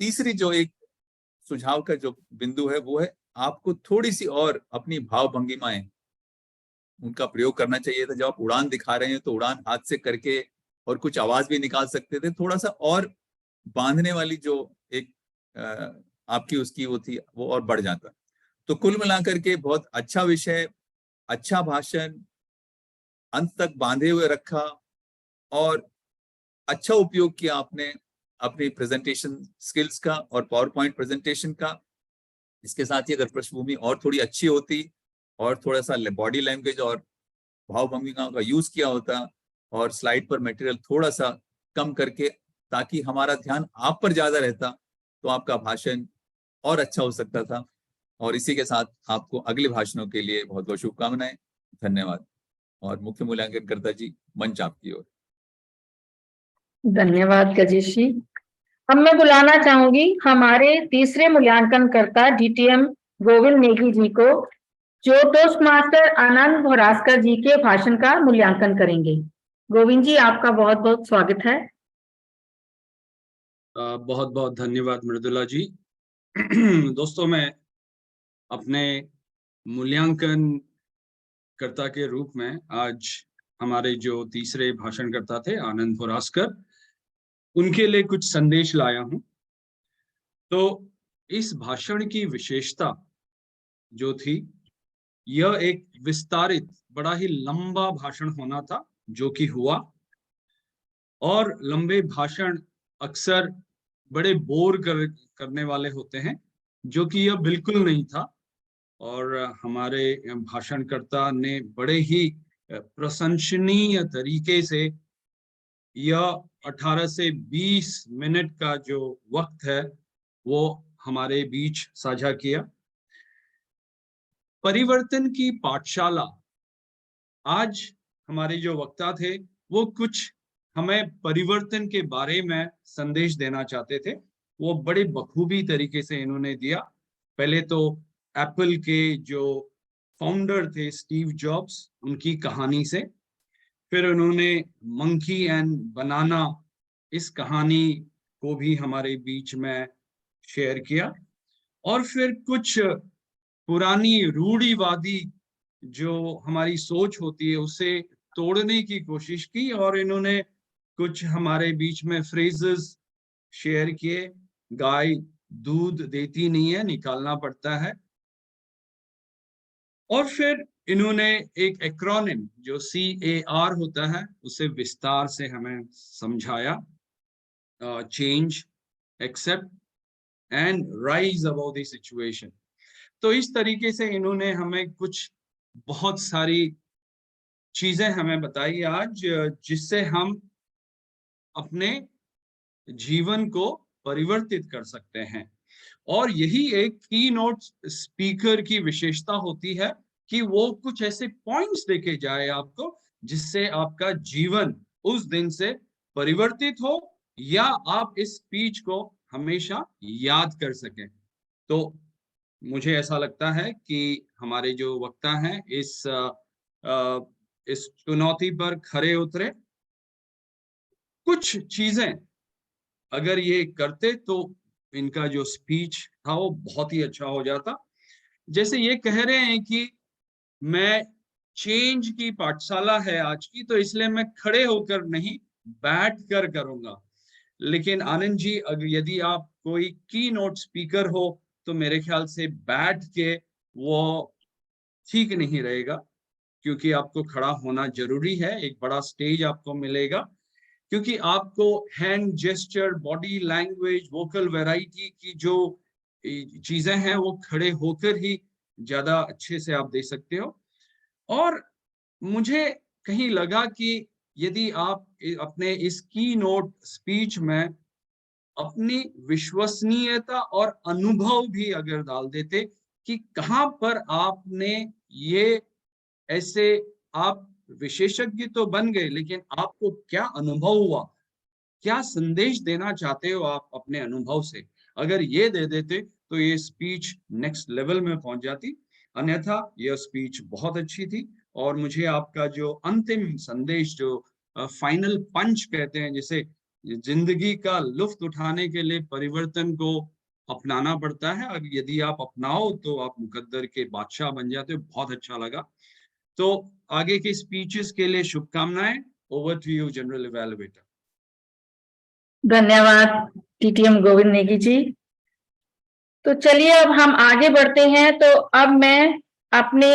तीसरी जो एक सुझाव का जो बिंदु है वो है आपको थोड़ी सी और अपनी भाव भंगिमाएं उनका प्रयोग करना चाहिए था। जब आप उड़ान दिखा रहे हैं तो उड़ान हाथ से करके और कुछ आवाज भी निकाल सकते थे, थोड़ा सा और बांधने वाली जो एक आपकी उसकी वो थी वो और बढ़ जाता। तो कुल मिलाकर के बहुत अच्छा विषय, अच्छा भाषण, अंत तक बांधे हुए रखा और अच्छा उपयोग किया आपने अपनी प्रेजेंटेशन स्किल्स का और पावर पॉइंट प्रेजेंटेशन का। इसके साथ ही अगर पृष्ठभूमि और थोड़ी अच्छी होती और थोड़ा सा बॉडी लैंग्वेज और भाव भंगिमा का यूज किया होता और स्लाइड पर मटेरियल थोड़ा सा कम करके, ताकि हमारा ध्यान आप पर ज्यादा रहता, तो आपका भाषण और अच्छा हो सकता था। और इसी के साथ आपको अगले भाषणों के लिए बहुत बहुत शुभकामनाएं। धन्यवाद। और मुख्य मूल्यांकनकर्ता जी, मंच आपकी ओर। धन्यवाद गजेश जी। अब मैं बुलाना चाहूंगी हमारे तीसरे मूल्यांकनकर्ता डीटीएम गोविंद नेगी जी को, जो टोस्ट मास्टर आनंद भोरास्कर जी के भाषण का मूल्यांकन करेंगे। गोविंद जी, आपका बहुत बहुत स्वागत है। बहुत बहुत धन्यवाद मृदुला जी। दोस्तों, मैं अपने मूल्यांकन कर्ता के रूप में आज हमारे जो तीसरे भाषणकर्ता थे आनंद भोरास्कर, उनके लिए कुछ संदेश लाया हूं। तो इस भाषण की विशेषता जो थी, यह एक विस्तारित बड़ा ही लंबा भाषण होना था, जो कि हुआ। और लंबे भाषण अक्सर बड़े बोर करने वाले होते हैं, जो कि यह बिल्कुल नहीं था। और हमारे भाषणकर्ता ने बड़े ही प्रशंसनीय तरीके से यह 18 से 20 मिनट का जो वक्त है वो हमारे बीच साझा किया। परिवर्तन की पाठशाला, आज हमारे जो वक्ता थे वो कुछ हमें परिवर्तन के बारे में संदेश देना चाहते थे। वो बड़े बखूबी तरीके से इन्होंने दिया। पहले तो एप्पल के जो फाउंडर थे स्टीव जॉब्स, उनकी कहानी से, फिर उन्होंने मंकी एंड बनाना इस कहानी को भी हमारे बीच में शेयर किया। और फिर कुछ पुरानी रूढ़िवादी जो हमारी सोच होती है उसे तोड़ने की कोशिश की, और इन्होंने कुछ हमारे बीच में फ्रेजेस शेयर किए। गाय दूध देती नहीं है, निकालना पड़ता है। और फिर इन्होंने एक एक्रोनिम जो CAR होता है उसे विस्तार से हमें समझाया। Change, accept and rise about the situation. तो इस तरीके से इन्होंने हमें कुछ बहुत सारी चीजें हमें बताई आज, जिससे हम अपने जीवन को परिवर्तित कर सकते हैं। और यही एक की नोट स्पीकर की विशेषता होती है कि वो कुछ ऐसे पॉइंट्स देके जाए आपको, जिससे आपका जीवन उस दिन से परिवर्तित हो, या आप इस स्पीच को हमेशा याद कर सकें। तो मुझे ऐसा लगता है कि हमारे जो वक्ता हैं इस चुनौती पर खरे उतरे। कुछ चीजें अगर ये करते तो इनका जो स्पीच था वो बहुत ही अच्छा हो जाता। जैसे ये कह रहे हैं कि मैं चेंज की पाठशाला है आज की, तो इसलिए मैं खड़े होकर नहीं बैठ कर करूंगा। लेकिन आनंद जी, अगर यदि आप कोई की नोट स्पीकर हो तो मेरे ख्याल से बैठ के वो ठीक नहीं रहेगा, क्योंकि आपको खड़ा होना जरूरी है। एक बड़ा स्टेज आपको मिलेगा, क्योंकि आपको hand gesture, body language, vocal variety की जो चीजें हैं वो खड़े होकर ही ज्यादा अच्छे से आप दे सकते हो। और मुझे कहीं लगा कि यदि आप अपने इस की नोट स्पीच में अपनी विश्वसनीयता और अनुभव भी अगर डाल देते कि कहां पर आपने ये ऐसे, आप विशेषज्ञ तो बन गए लेकिन आपको क्या अनुभव हुआ, क्या संदेश देना चाहते हो आप अपने अनुभव से, अगर ये दे देते तो ये स्पीच नेक्स्ट लेवल में पहुंच जाती। अन्यथा यह स्पीच बहुत अच्छी थी। और मुझे आपका जो अंतिम संदेश, जो फाइनल पंच कहते हैं, जिसे जिंदगी का लुत्फ उठाने के लिए परिवर्तन को अपनाना पड़ता है, और यदि आप अपनाओ तो आप मुकद्दर के बादशाह बन जाते हो, बहुत अच्छा लगा। तो आगे के स्पीचेस के लिए शुभकामनाएं। Over to you general evaluator. धन्यवाद TTM गोविंद नेगी जी। तो चलिए अब हम आगे बढ़ते हैं। तो अब मैं अपने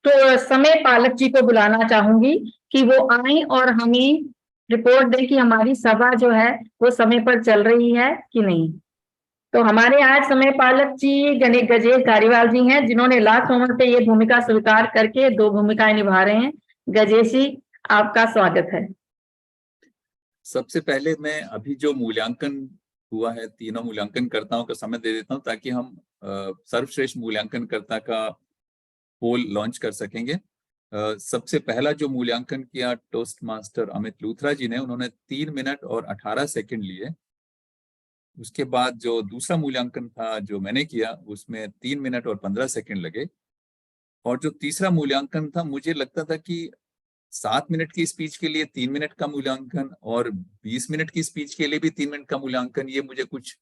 तो समय पालक जी को बुलाना चाहूंगी कि वो आए और हमें रिपोर्ट दें कि हमारी सभा जो है वो समय पर चल रही है कि नहीं। तो हमारे आज समय पालक जी गजेश धारीवाल जी हैं, जिन्होंने लास्ट मोमेंट पे ये भूमिका स्वीकार करके 2 भूमिकाएं निभा रहे हैं। गजेश जी, आपका स्वागत है। सबसे पहले मैं अभी जो मूल्यांकन हुआ है, तीनों मूल्यांकनकर्ताओं का समय दे देता हूं, ताकि हम सर्वश्रेष्ठ मूल्यांकनकर्ता का पोल लॉन्च कर सकेंगे। सबसे पहला जो मूल्यांकन किया टोस्ट मास्टर अमित लूथरा जी ने, उन्होंने 3 मिनट और 18 सेकंड लिए। उसके बाद जो दूसरा मूल्यांकन था जो मैंने किया, उसमें 3 मिनट और 15 सेकंड लगे। और जो तीसरा मूल्यांकन था, मुझे लगता था कि 7 मिनट की स्पीच के लिए 3 मिनट का मूल्यांकन और 20 मिनट की स्पीच के लिए भी 3 मिनट का मूल्यांकन, ये मुझे कुछ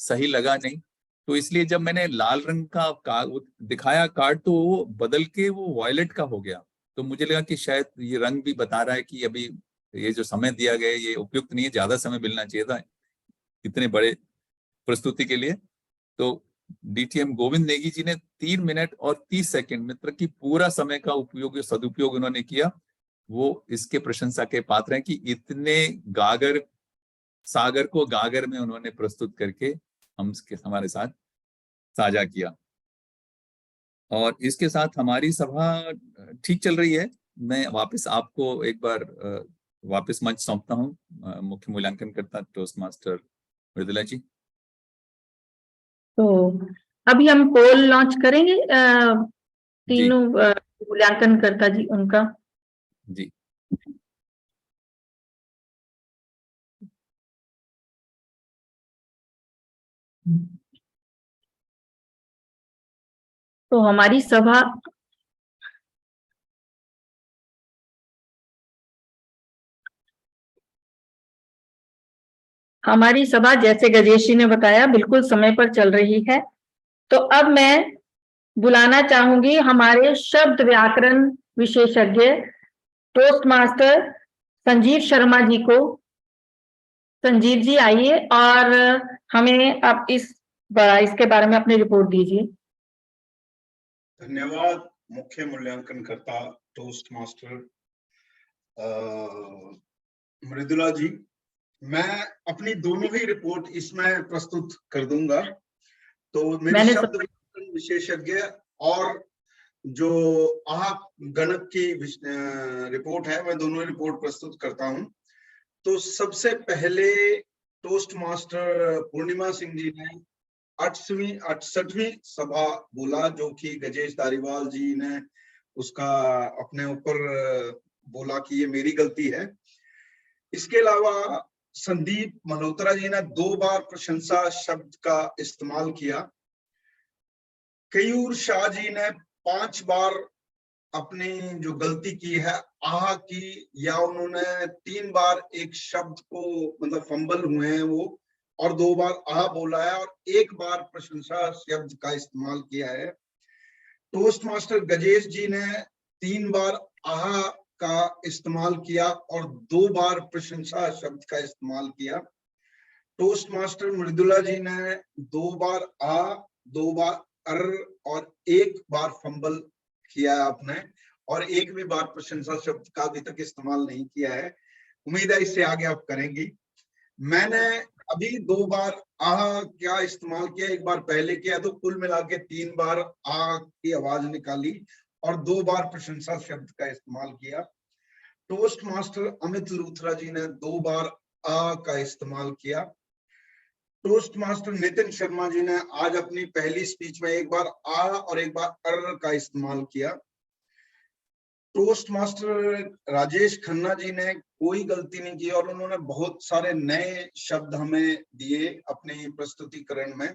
सही लगा नहीं। तो इसलिए जब मैंने लाल रंग का दिखाया कार्ड, तो वो बदल के वो वॉयलेट का हो गया। तो मुझे लगा कि शायद ये रंग भी बता रहा है कि अभी ये जो समय दिया गया है ये उपयुक्त नहीं है, ज्यादा समय मिलना चाहिए था इतने बड़े प्रस्तुति के लिए। तो डीटीएम गोविंद नेगी जी ने 3 मिनट और 30 सेकंड मित्र की पूरा समय का उपयोग, सदुपयोग उन्होंने किया, वो इसके प्रशंसा के पात्र हैं कि इतने गागर सागर को गागर में उन्होंने प्रस्तुत करके हमारे साथ साझा किया। और इसके साथ हमारी सभा ठीक चल रही है। मैं वापस आपको एक बार वापस मंच सौंपता हूँ, मुख्य मूल्यांकनकर्ता टोस्ट मास्टर मृदुला जी। तो अभी हम पोल लॉन्च करेंगे तीनों मूल्यांकनकर्ता जी उनका। जी तो हमारी सभा जैसे गजेश जी ने बताया बिल्कुल समय पर चल रही है। तो अब मैं बुलाना चाहूंगी हमारे शब्द व्याकरण विशेषज्ञ टोस्ट मास्टर संजीव शर्मा जी को। संजीव जी आइए और हमें अब इसके बारे में अपनी रिपोर्ट दीजिए। धन्यवाद मुख्य मूल्यांकनकर्ता टोस्ट मास्टर मृदुला जी। मैं अपनी दोनों ही रिपोर्ट इसमें प्रस्तुत कर दूंगा। तो मेरी शब्द विशेषज्ञ और जो आप गणक की रिपोर्ट है, मैं दोनों रिपोर्ट प्रस्तुत करता हूं। तो सबसे पहले टोस्ट मास्टर पूर्णिमा सिंह जी ने 68वीं सभा बोला, जो कि गजेश धारीवाल जी ने उसका अपने ऊपर बोला कि ये मेरी गलती है। इसके अलावा संदीप मल्होत्रा जी ने 2 बार प्रशंसा शब्द का इस्तेमाल किया। कयूर शाह जी ने 5 बार अपनी जो गलती की है आह की, या उन्होंने 3 बार एक शब्द को मतलब फंबल हुए हैं वो, और 2 बार आह बोला है और 1 बार प्रशंसा शब्द का इस्तेमाल किया है। टोस्ट मास्टर गजेश जी ने 3 बार आह का इस्तेमाल किया और 2 बार प्रशंसा शब्द का इस्तेमाल किया। टोस्ट मास्टर मृदुला जी ने 2 बार आ, 2 बार अर और 1 बार फंबल किया है आपने, और 1 भी बार प्रशंसा शब्द का अभी तक इस्तेमाल नहीं किया है। उम्मीद है इससे आगे आप करेंगी। मैंने अभी 2 बार आ क्या इस्तेमाल किया, 1 बार पहले किया, तो कुल मिला के 3 बार आ की आवाज निकाली और 2 बार प्रशंसा शब्द का इस्तेमाल किया। टोस्ट मास्टर अमित लूथरा जी ने 2 बार आ का इस्तेमाल किया। टोस्ट मास्टर नितिन शर्मा जी ने आज अपनी पहली स्पीच में 1 बार आ और 1 बार अर का इस्तेमाल किया। टोस्ट मास्टर राजेश खन्ना जी ने कोई गलती नहीं की और उन्होंने बहुत सारे नए शब्द हमें दिए अपने प्रस्तुतिकरण में।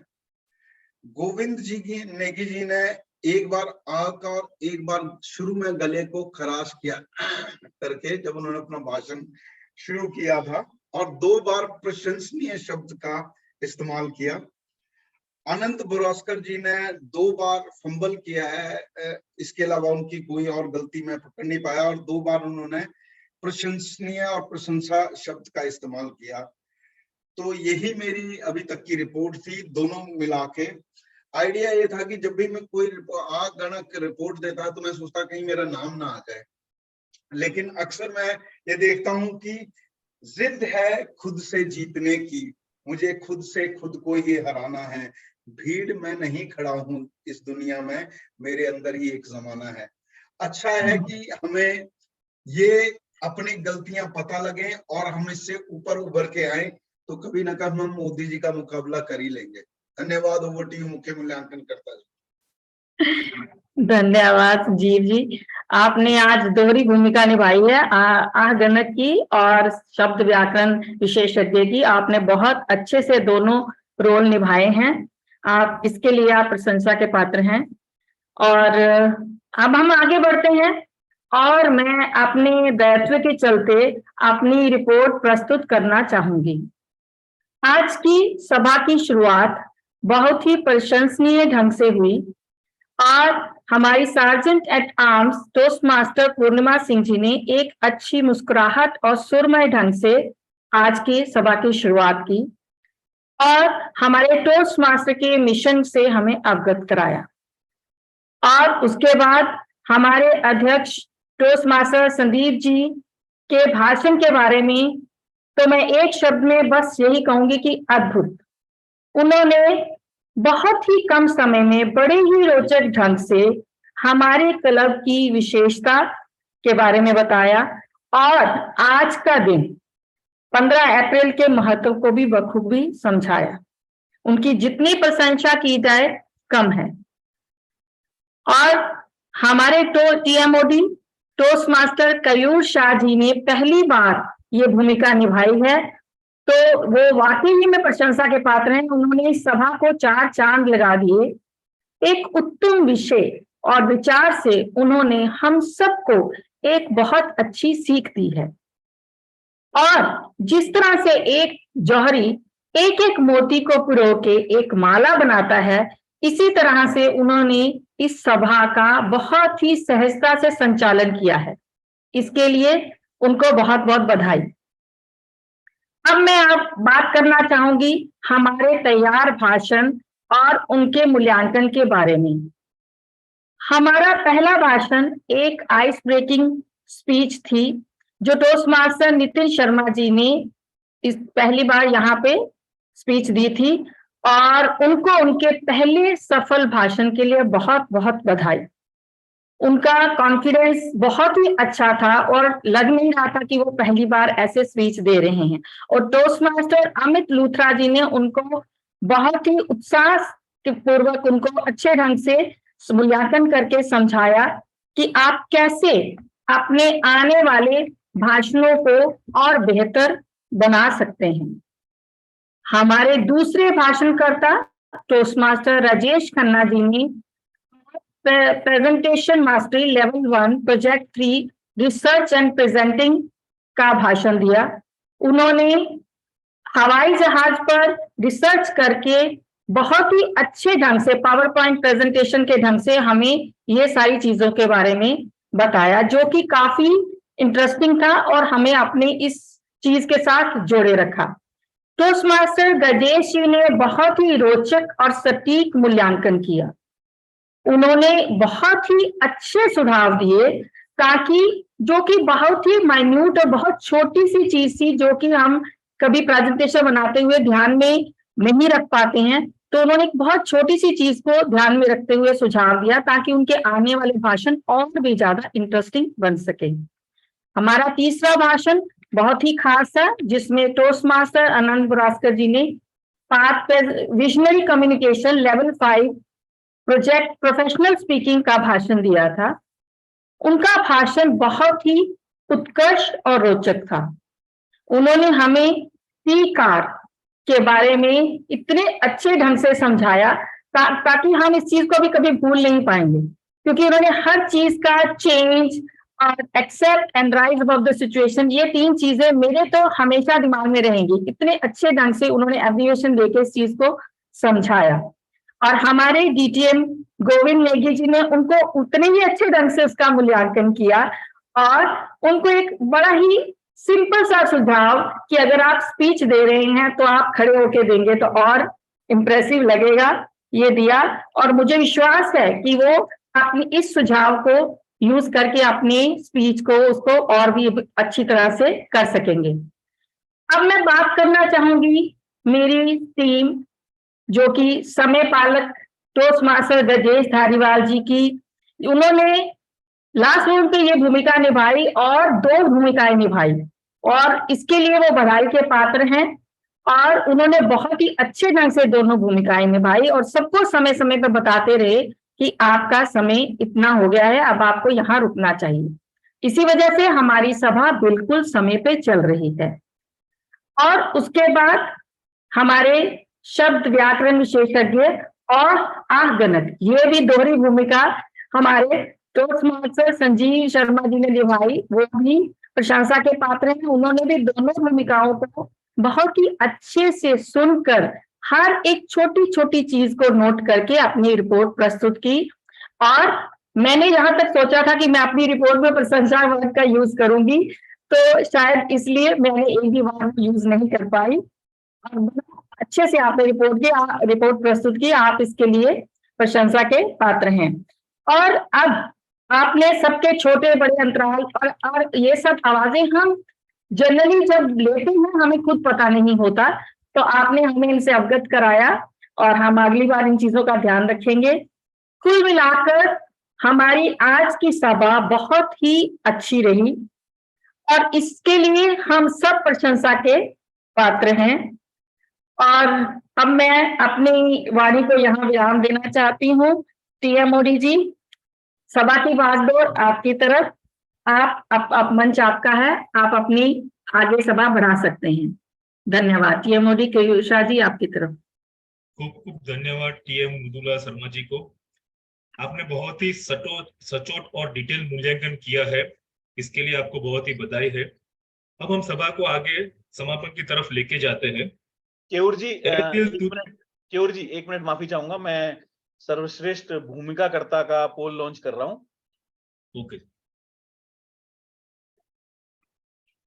गोविंद जी की नेगी जी ने 1 बार आ का और 1 बार शुरू में गले को खराश किया करके जब उन्होंने अपना भाषण शुरू किया था, और 2 बार प्रशंसनीय शब्द का इस्तेमाल किया। अनंत बुरास्कर जी ने 2 बार फंबल किया है, इसके अलावा उनकी कोई और गलती मैं पकड़ नहीं पाया, और 2 बार उन्होंने प्रशंसनीय और प्रशंसा शब्द का इस्तेमाल किया। तो यही मेरी अभी तक की रिपोर्ट थी, दोनों मिला के। आइडिया ये था कि जब भी मैं कोई गणक रिपोर्ट देता तो मैं सोचता कहीं मेरा नाम ना आ जाए, लेकिन अक्सर मैं ये देखता हूं कि जिद है खुद से जीतने की, मुझे खुद से खुद को ही हराना है, भीड़ में नहीं खड़ा हूं इस दुनिया में, मेरे अंदर ही एक जमाना है। अच्छा है कि हमें ये अपनी गलतियां पता लगे और हम इससे ऊपर उभर के आए, तो कभी ना कभी हम मोदी जी का मुकाबला कर ही लेंगे। धन्यवाद। ओवर टू यू मुख्य मूल्यांकनकर्ता जी। धन्यवाद संजीव जी, आपने आज दोहरी भूमिका निभाई है, आह गणक की और शब्द व्याकरण विशेषज्ञ की। आपने बहुत अच्छे से दोनों रोल निभाए हैं, आप इसके लिए आप प्रशंसा के पात्र हैं। और अब हम आगे बढ़ते हैं और मैं अपने दायित्व के चलते अपनी रिपोर्ट प्रस्तुत करना चाहूंगी। आज की सभा की शुरुआत बहुत ही प्रशंसनीय ढंग से हुई और हमारी sergeant at arms toastmaster Purnima Singh ji ने एक अच्छी मुस्कुराहट और सुरमय ढंग से आज की सभा की शुरुआत की और हमारे टोस्ट मास्टर के मिशन से हमें अवगत कराया। और उसके बाद हमारे अध्यक्ष टोस्ट मास्टर संदीप जी के भाषण के बारे में तो मैं एक शब्द में बस यही कहूंगी कि अद्भुत। उन्होंने बहुत ही कम समय में बड़े ही रोचक ढंग से हमारे क्लब की विशेषता के बारे में बताया और आज का दिन 15 अप्रैल के महत्व को भी बखूबी समझाया। उनकी जितनी प्रशंसा की जाए कम है। और हमारे TMOD toast master कयूर Shah ji ने पहली बार ये भूमिका निभाई है, तो वो वाकई ही में प्रशंसा के पात्र हैं। उन्होंने इस सभा को 4 चांद लगा दिए। एक उत्तम विषय और विचार से उन्होंने हम सबको एक बहुत अच्छी सीख दी है। और जिस तरह से एक जौहरी एक एक मोती को पिरो के एक माला बनाता है, इसी तरह से उन्होंने इस सभा का बहुत ही सहजता से संचालन किया है। इसके लिए उनको बहुत बहुत बधाई। अब मैं आप बात करना चाहूंगी हमारे तैयार भाषण और उनके मूल्यांकन के बारे में। हमारा पहला भाषण एक आइस ब्रेकिंग स्पीच थी जो टोस्ट मास्टर नितिन शर्मा जी ने इस पहली बार यहाँ पे स्पीच दी थी और उनको उनके पहले सफल भाषण के लिए बहुत बहुत बधाई। उनका कॉन्फिडेंस बहुत ही अच्छा था और लग नहीं रहा था कि वो पहली बार ऐसे स्पीच दे रहे हैं। और टोस्ट मास्टर अमित लूथरा जी ने उनको बहुत ही उत्साह पूर्वक उनको अच्छे ढंग से मूल्यांकन करके समझाया कि आप कैसे अपने आने वाले भाषणों को और बेहतर बना सकते हैं। हमारे दूसरे भाषणकर्ता टोस्ट मास्टर राजेश खन्ना जी ने presentation mastery level 1 project 3 research and presenting का भाषण दिया। उन्होंने हवाई जहाज पर रिसर्च करके बहुत ही अच्छे ढंग से पावर पॉइंट प्रेजेंटेशन के ढंग से हमें ये सारी चीजों के बारे में बताया, जो कि काफी इंटरेस्टिंग था और हमें अपने इस चीज के साथ जोड़े रखा। टोस्ट मास्टर गजेश जी ने बहुत ही रोचक और सटीक मूल्यांकन किया। उन्होंने बहुत ही अच्छे सुझाव दिए ताकि जो कि बहुत ही माइन्यूट और बहुत छोटी सी चीज थी जो कि हम कभी प्रेजेंटेशन बनाते हुए ध्यान में नहीं रख पाते हैं, तो उन्होंने एक बहुत छोटी सी चीज को ध्यान में रखते हुए सुझाव दिया ताकि उनके आने वाले भाषण और भी ज्यादा इंटरेस्टिंग बन सके। हमारा तीसरा भाषण बहुत ही खास है जिसमें टोस्ट मास्टर आनंद बुरास्कर जी ने visionary communication level 5 project professional speaking का भाषण दिया था। उनका भाषण बहुत ही उत्कृष्ट और रोचक था। उन्होंने हमें कार के बारे में इतने अच्छे ढंग से समझाया ताकि हम इस चीज को भी कभी भूल नहीं पाएंगे, क्योंकि उन्होंने हर चीज का चेंज और accept and rise above the situation, ये 3 चीजें मेरे तो हमेशा दिमाग में रहेंगी। इतने अच्छे ढंग से उन्होंने एब्रिविएशन देके इस चीज को समझाया। और हमारे डीटीएम गोविंद नेगी जी ने उनको उतने ही अच्छे ढंग से उसका मूल्यांकन किया और उनको एक बड़ा ही सिंपल सा सुझाव कि अगर आप स्पीच दे रहे हैं तो आप खड़े होके देंगे तो और इम्प्रेसिव लगेगा, ये दिया। और मुझे विश्वास है कि वो अपनी इस सुझाव को यूज करके अपनी स्पीच को उसको और भी अच्छी तरह से कर सकेंगे। अब मैं बात करना चाहूंगी मेरी टीम जो कि समय पालक टोस्ट मास्टर गजेश धारीवाल जी की। उन्होंने लास्ट मोमेंट पे ये भूमिका निभाई और 2 भूमिकाएं निभाई और इसके लिए वो बधाई के पात्र हैं। और उन्होंने बहुत ही अच्छे ढंग से दोनों भूमिकाएं निभाई और सबको समय समय पर बताते रहे कि आपका समय इतना हो गया है, अब आपको यहाँ रुकना चाहिए। इसी वजह से हमारी सभा बिल्कुल समय पे चल रही है। और उसके बाद हमारे शब्द व्याकरण विशेषज्ञ और आगणक, ये भी दोहरी भूमिका हमारे टोस्ट मास्टर संजीव शर्मा जी ने निभाई, वो भी प्रशंसा के पात्र हैं। उन्होंने भी दोनों भूमिकाओं को बहुत ही अच्छे से सुनकर हर एक छोटी छोटी चीज को नोट करके अपनी रिपोर्ट प्रस्तुत की और मैंने यहाँ तक सोचा था कि मैं अपनी रिपोर्ट में प्रशंसा वर्ड का यूज करूंगी, तो शायद इसलिए मैंने एक भी बार यूज नहीं कर पाई। और अच्छे से आपने रिपोर्ट प्रस्तुत की, आप इसके लिए प्रशंसा के पात्र हैं। और अब आपने सबके छोटे बड़े अंतराल और ये सब आवाजें हम जनरली जब लेते हैं हमें खुद पता नहीं होता, तो आपने हमें इनसे अवगत कराया और हम अगली बार इन चीजों का ध्यान रखेंगे। कुल मिलाकर हमारी आज की सभा बहुत ही अच्छी रही और इसके लिए हम सब प्रशंसा के पात्र हैं। और अब मैं अपनी वाणी को यहाँ विराम देना चाहती हूँ। टीएम मोदी जी, सभा की बागडोर आपकी तरफ, आप मंच आपका है, आप अपनी आगे सभा बढ़ा सकते हैं। धन्यवाद। टीएम मोदी केयूषा जी आपकी तरफ। खूब खूब धन्यवाद टीएम मृदुला शर्मा जी को। आपने बहुत ही सचोट और डिटेल मूल्यांकन किया है, इसके लिए आपको बहुत ही बधाई है। अब हम सभा को आगे समापन की तरफ लेके जाते हैं। केयूर जी एक मिनट माफी चाहूंगा, मैं सर्वश्रेष्ठ भूमिकाकर्ता का पोल लॉन्च कर रहा हूँ। ओके,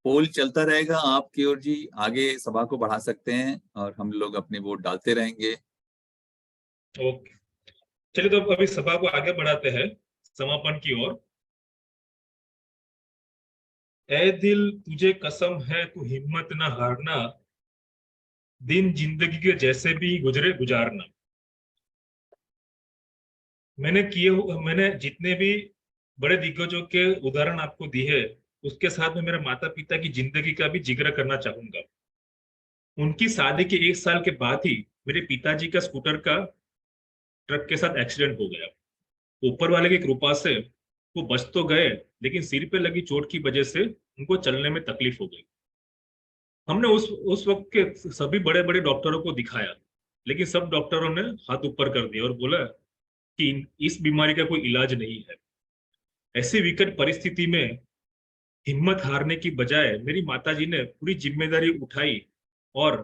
पोल चलता रहेगा, आप केयूर जी आगे सभा को बढ़ा सकते हैं और हम लोग अपने वोट डालते रहेंगे। ओके, चलिए तो अभी सभा को आगे बढ़ाते हैं समापन की ओर। ऐ दिल तुझे कसम है तू हिम्मत न हारना, दिन जिंदगी के जैसे भी गुजरे गुजारना। मैंने जितने भी बड़े दिग्गजों के उदाहरण आपको दिए, उसके साथ में मेरे माता पिता की जिंदगी का भी जिक्र करना चाहूंगा। उनकी शादी के 1 साल के बाद ही मेरे पिताजी का स्कूटर का ट्रक के साथ एक्सीडेंट हो गया। ऊपर वाले की कृपा से वो बच तो गए, लेकिन सिर पे लगी चोट की वजह से उनको चलने में तकलीफ हो गई। हमने उस वक्त के सभी बड़े बड़े डॉक्टरों को दिखाया, लेकिन सब डॉक्टरों ने हाथ ऊपर कर दिया और बोला कि इस बीमारी का कोई इलाज नहीं है। ऐसी विकट परिस्थिति में हिम्मत हारने की बजाय मेरी माताजी ने पूरी जिम्मेदारी उठाई और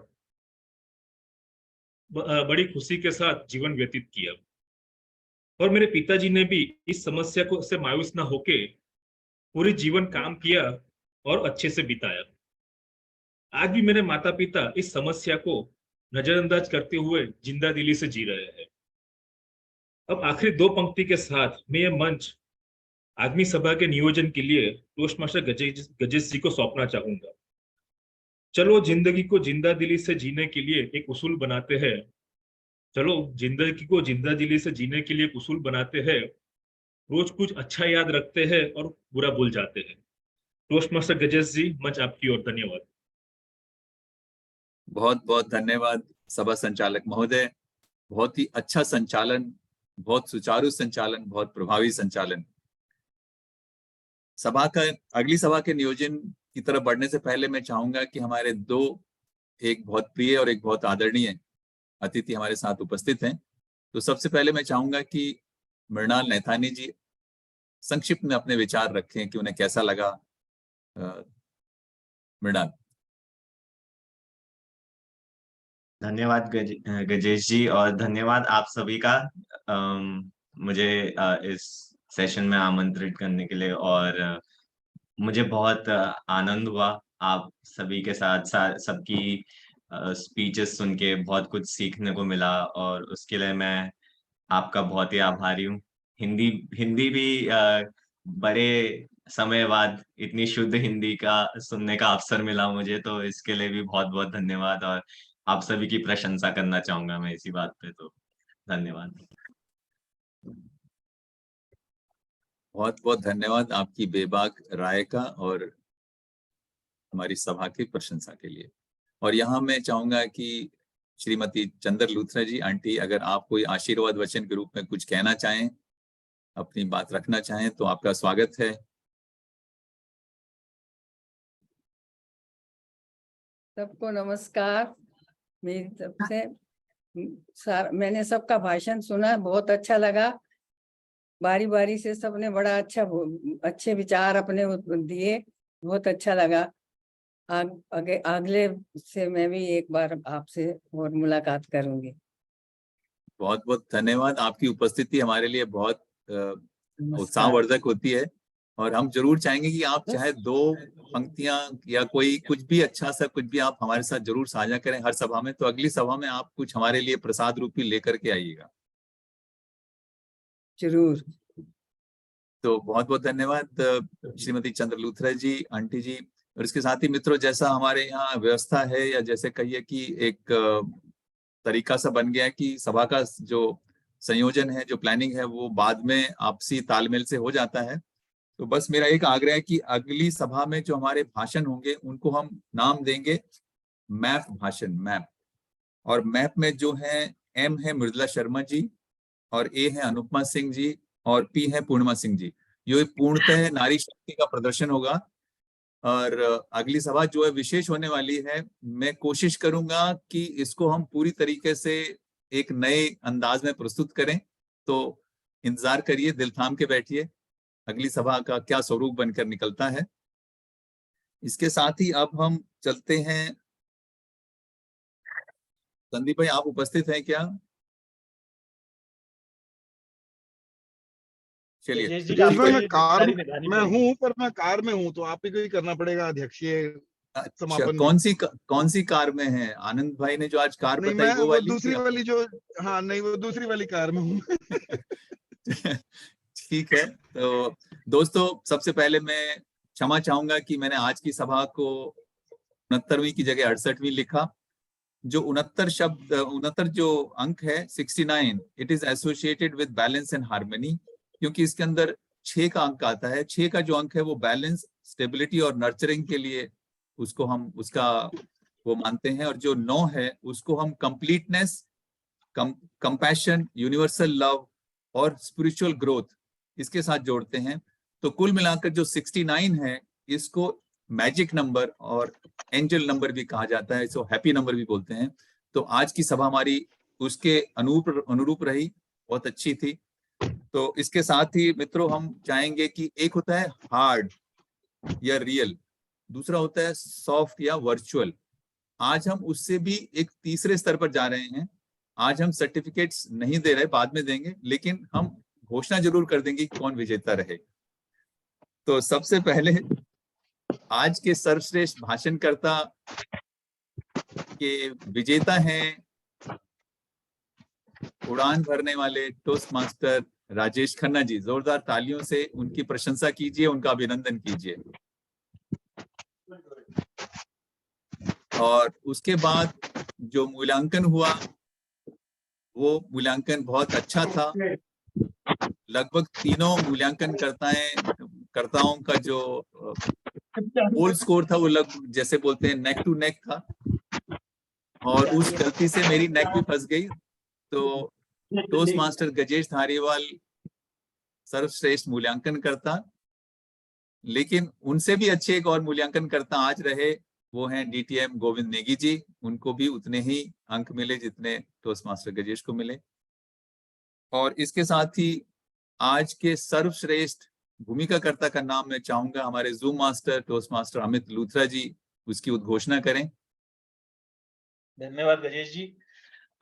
बड़ी खुशी के साथ जीवन व्यतीत किया। और मेरे पिताजी ने भी इस समस्या को से मायूस ना होके पूरी जीवन काम किया और अच्छे से बिताया। आज भी मेरे माता पिता इस समस्या को नजरअंदाज करते हुए जिंदा दिली से जी रहे हैं। अब आखिरी 2 पंक्ति के साथ मैं ये मंच आगामी सभा के नियोजन के लिए टोस्ट मास्टर गजेश जी को सौंपना चाहूंगा। चलो जिंदगी को जिंदा दिली से जीने के लिए एक उसूल बनाते हैं। चलो जिंदगी को जिंदा दिली से जीने के लिए एक उसूल बनाते हैं। रोज कुछ अच्छा याद रखते हैं और बुरा भूल जाते हैं। टोस्ट मास्टर गजेश जी, मंच आपकी ओर। धन्यवाद। बहुत बहुत धन्यवाद सभा संचालक महोदय। बहुत ही अच्छा संचालन, बहुत सुचारू संचालन, बहुत प्रभावी संचालन। अगली सभा के नियोजन की तरफ बढ़ने से पहले मैं चाहूंगा कि हमारे 2 एक बहुत प्रिय और एक बहुत आदरणीय अतिथि हमारे साथ उपस्थित हैं। तो सबसे पहले मैं चाहूंगा कि मृणाल नैथानी जी संक्षिप्त में अपने विचार रखें कि उन्हें कैसा लगा। मृणाल। धन्यवाद गजेश जी, और धन्यवाद आप सभी का मुझे इस सेशन में आमंत्रित करने के लिए। और मुझे बहुत आनंद हुआ आप सभी के साथ सबकी स्पीचेस सुन के बहुत कुछ सीखने को मिला, और उसके लिए मैं आपका बहुत ही आभारी हूँ। हिंदी भी बड़े समय बाद इतनी शुद्ध हिंदी का सुनने का अवसर मिला मुझे, तो इसके लिए भी बहुत बहुत धन्यवाद। और आप सभी की प्रशंसा करना चाहूंगा मैं इसी बात पे, तो धन्यवाद। बहुत बहुत धन्यवाद आपकी बेबाक राय का और हमारी सभा की प्रशंसा के लिए। और यहाँ मैं चाहूंगा कि श्रीमती चंद्र लूथरा जी, आंटी, अगर आप कोई आशीर्वाद वचन के रूप में कुछ कहना चाहें, अपनी बात रखना चाहें, तो आपका स्वागत है। सबको नमस्कार। मेरी तरफ से मैंने सबका भाषण सुना, बहुत अच्छा लगा। बारी बारी से सबने बड़ा अच्छे विचार अपने दिए, बहुत अच्छा लगा। अगले से मैं भी एक बार आपसे और मुलाकात करूंगी। बहुत बहुत धन्यवाद। आपकी उपस्थिति हमारे लिए बहुत उत्साहवर्धक होती है। और हम जरूर चाहेंगे कि आप चाहे 2 पंक्तियां या कोई कुछ भी अच्छा सा कुछ भी आप हमारे साथ जरूर साझा करें हर सभा में। तो अगली सभा में आप कुछ हमारे लिए प्रसाद रूपी लेकर के आइएगा। जरूर। तो बहुत बहुत धन्यवाद श्रीमती चंद्र लूथरा जी, आंटी जी। और इसके साथ ही मित्रों, जैसा हमारे यहाँ व्यवस्था है या जैसे कहिए कि एक तरीका सा बन गया है कि सभा का जो संयोजन है, जो प्लानिंग है, वो बाद में आपसी तालमेल से हो जाता है। तो बस मेरा एक आग्रह है कि अगली सभा में जो हमारे भाषण होंगे उनको हम नाम देंगे मैप भाषण, मैप। और मैप में जो है एम है मृदुला शर्मा जी, और ए है अनुपमा सिंह जी, और पी है पूर्णिमा सिंह जी। ये पूर्णतः नारी शक्ति का प्रदर्शन होगा। और अगली सभा जो है विशेष होने वाली है। मैं कोशिश करूंगा कि इसको हम पूरी तरीके से एक नए अंदाज में प्रस्तुत करें। तो इंतजार करिए, दिल थाम के बैठिए, अगली सभा का क्या स्वरूप बनकर निकलता है। इसके साथ ही अब हम चलते हैं। संदीप भाई, आप उपस्थित हैं क्या? चलिए, मैं कार में हूँ, पर मैं कार में हूँ, तो आप ही को ही करना पड़ेगा अध्यक्षीय समापन। कौन सी कार में है? आनंद भाई ने जो आज कार नहीं, बताई मैं वो वाली? दूसरी वाली जो, हाँ नहीं, वो दूसरी वाली कार में हूँ। ठीक है। तो दोस्तों, सबसे पहले मैं क्षमा चाहूंगा कि मैंने आज की सभा को 69वीं की जगह 68वीं लिखा। जो 69 जो अंक है 69, it is associated with balance and harmony, क्योंकि इसके अंदर 6 का अंक आता है। 6 का जो अंक है वो बैलेंस, स्टेबिलिटी और नर्चरिंग के लिए उसको हम उसका वो मानते हैं। और जो 9 है उसको हम कंप्लीटनेस, कंपैशन, यूनिवर्सल लव और स्पिरिचुअल ग्रोथ इसके साथ जोड़ते हैं। तो कुल मिलाकर जो 69 है, इसको मैजिक नंबर और एंजल नंबर भी कहा जाता है, इसको हैप्पी नंबर भी बोलते हैं। तो आज की सभा हमारी उसके अनुरूप रही, बहुत अच्छी थी। तो इसके साथ ही मित्रों, हम चाहेंगे कि एक होता है हार्ड या रियल, दूसरा होता है सॉफ्ट या वर्चुअल। आज हम उससे भी एक तीसरे स्तर पर जा रहे हैं। आज हम सर्टिफिकेट्स नहीं दे रहे, बाद में देंगे, लेकिन हम घोषणा जरूर कर देंगे कि कौन विजेता रहे। तो सबसे पहले आज के सर्वश्रेष्ठ भाषणकर्ता के विजेता हैं उड़ान भरने वाले टोस्ट मास्टर राजेश खन्ना जी। जोरदार तालियों से उनकी प्रशंसा कीजिए, उनका अभिनंदन कीजिए। और उसके बाद जो मूल्यांकन हुआ, वो मूल्यांकन बहुत अच्छा था। लगभग तीनों मूल्यांकनकर्ताओं का जो पोल स्कोर था वो लगभग, जैसे बोलते हैं, नेक टू नेक था। और उस गलती से मेरी नेक भी फंस गई। तो टोस्ट मास्टर गजेश धारीवाल सर्वश्रेष्ठ मूल्यांकन करता, लेकिन उनसे भी अच्छे एक और मूल्यांकन करता आज रहे, वो हैं डीटीएम गोविंद नेगी जी। उनको भी उतने ही अंक मिले जितने टोस्ट मास्टर गजेश को मिले। और इसके साथ ही आज के सर्वश्रेष्ठ भूमिकाकर्ता का नाम मैं चाहूंगा हमारे zoom master toastmaster Amit Luthra ji उसकी उद्घोषणा करें। धन्यवाद गजेश जी।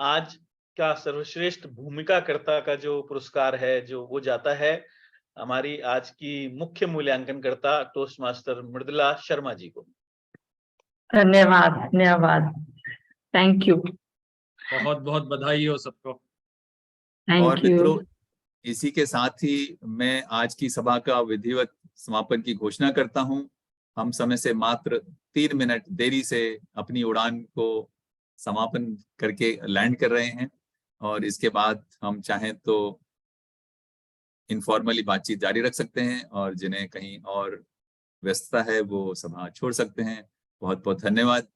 आज का सर्वश्रेष्ठ भूमिकाकर्ता का जो पुरस्कार है, जो वो जाता है हमारी आज की मुख्य मूल्यांकनकर्ता टोस्ट मास्टर मृदुला शर्मा जी को। धन्यवाद, धन्यवाद, थैंक यू। बहुत बहुत बधाई हो सबको। और मित्रों, इसी के साथ ही मैं आज की सभा का विधिवत समापन की घोषणा करता हूं। हम समय से मात्र 3 मिनट देरी से अपनी उड़ान को समापन करके लैंड कर रहे हैं। और इसके बाद हम चाहें तो इनफॉर्मली बातचीत जारी रख सकते हैं, और जिन्हें कहीं और व्यस्तता है वो सभा छोड़ सकते हैं। बहुत बहुत धन्यवाद,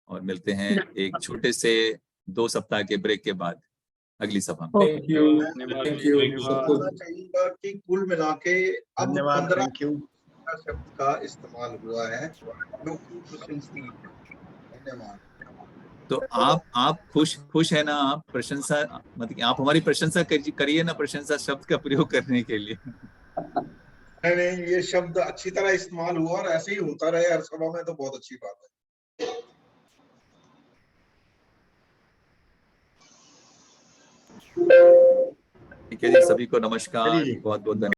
और मिलते हैं एक छोटे से 2 सप्ताह के ब्रेक के बाद अगली सभा में। Thank you. चाहूंगा कि कुल मिला के अब 15 शब्द का इस्तेमाल हुआ है, जो कि प्रशंसनीय है। धन्यवाद। तो आप खुश है ना? आप प्रशंसा, मतलब आप हमारी प्रशंसा करिए ना, प्रशंसा शब्द का प्रयोग करने के लिए। नहीं, ये शब्द अच्छी तरह इस्तेमाल हुआ और ऐसे ही होता रहे हर सभा में, तो बहुत अच्छी बात है। ठीक है जी, सभी को नमस्कार, चलिए जी। बहुत बहुत धन्यवाद।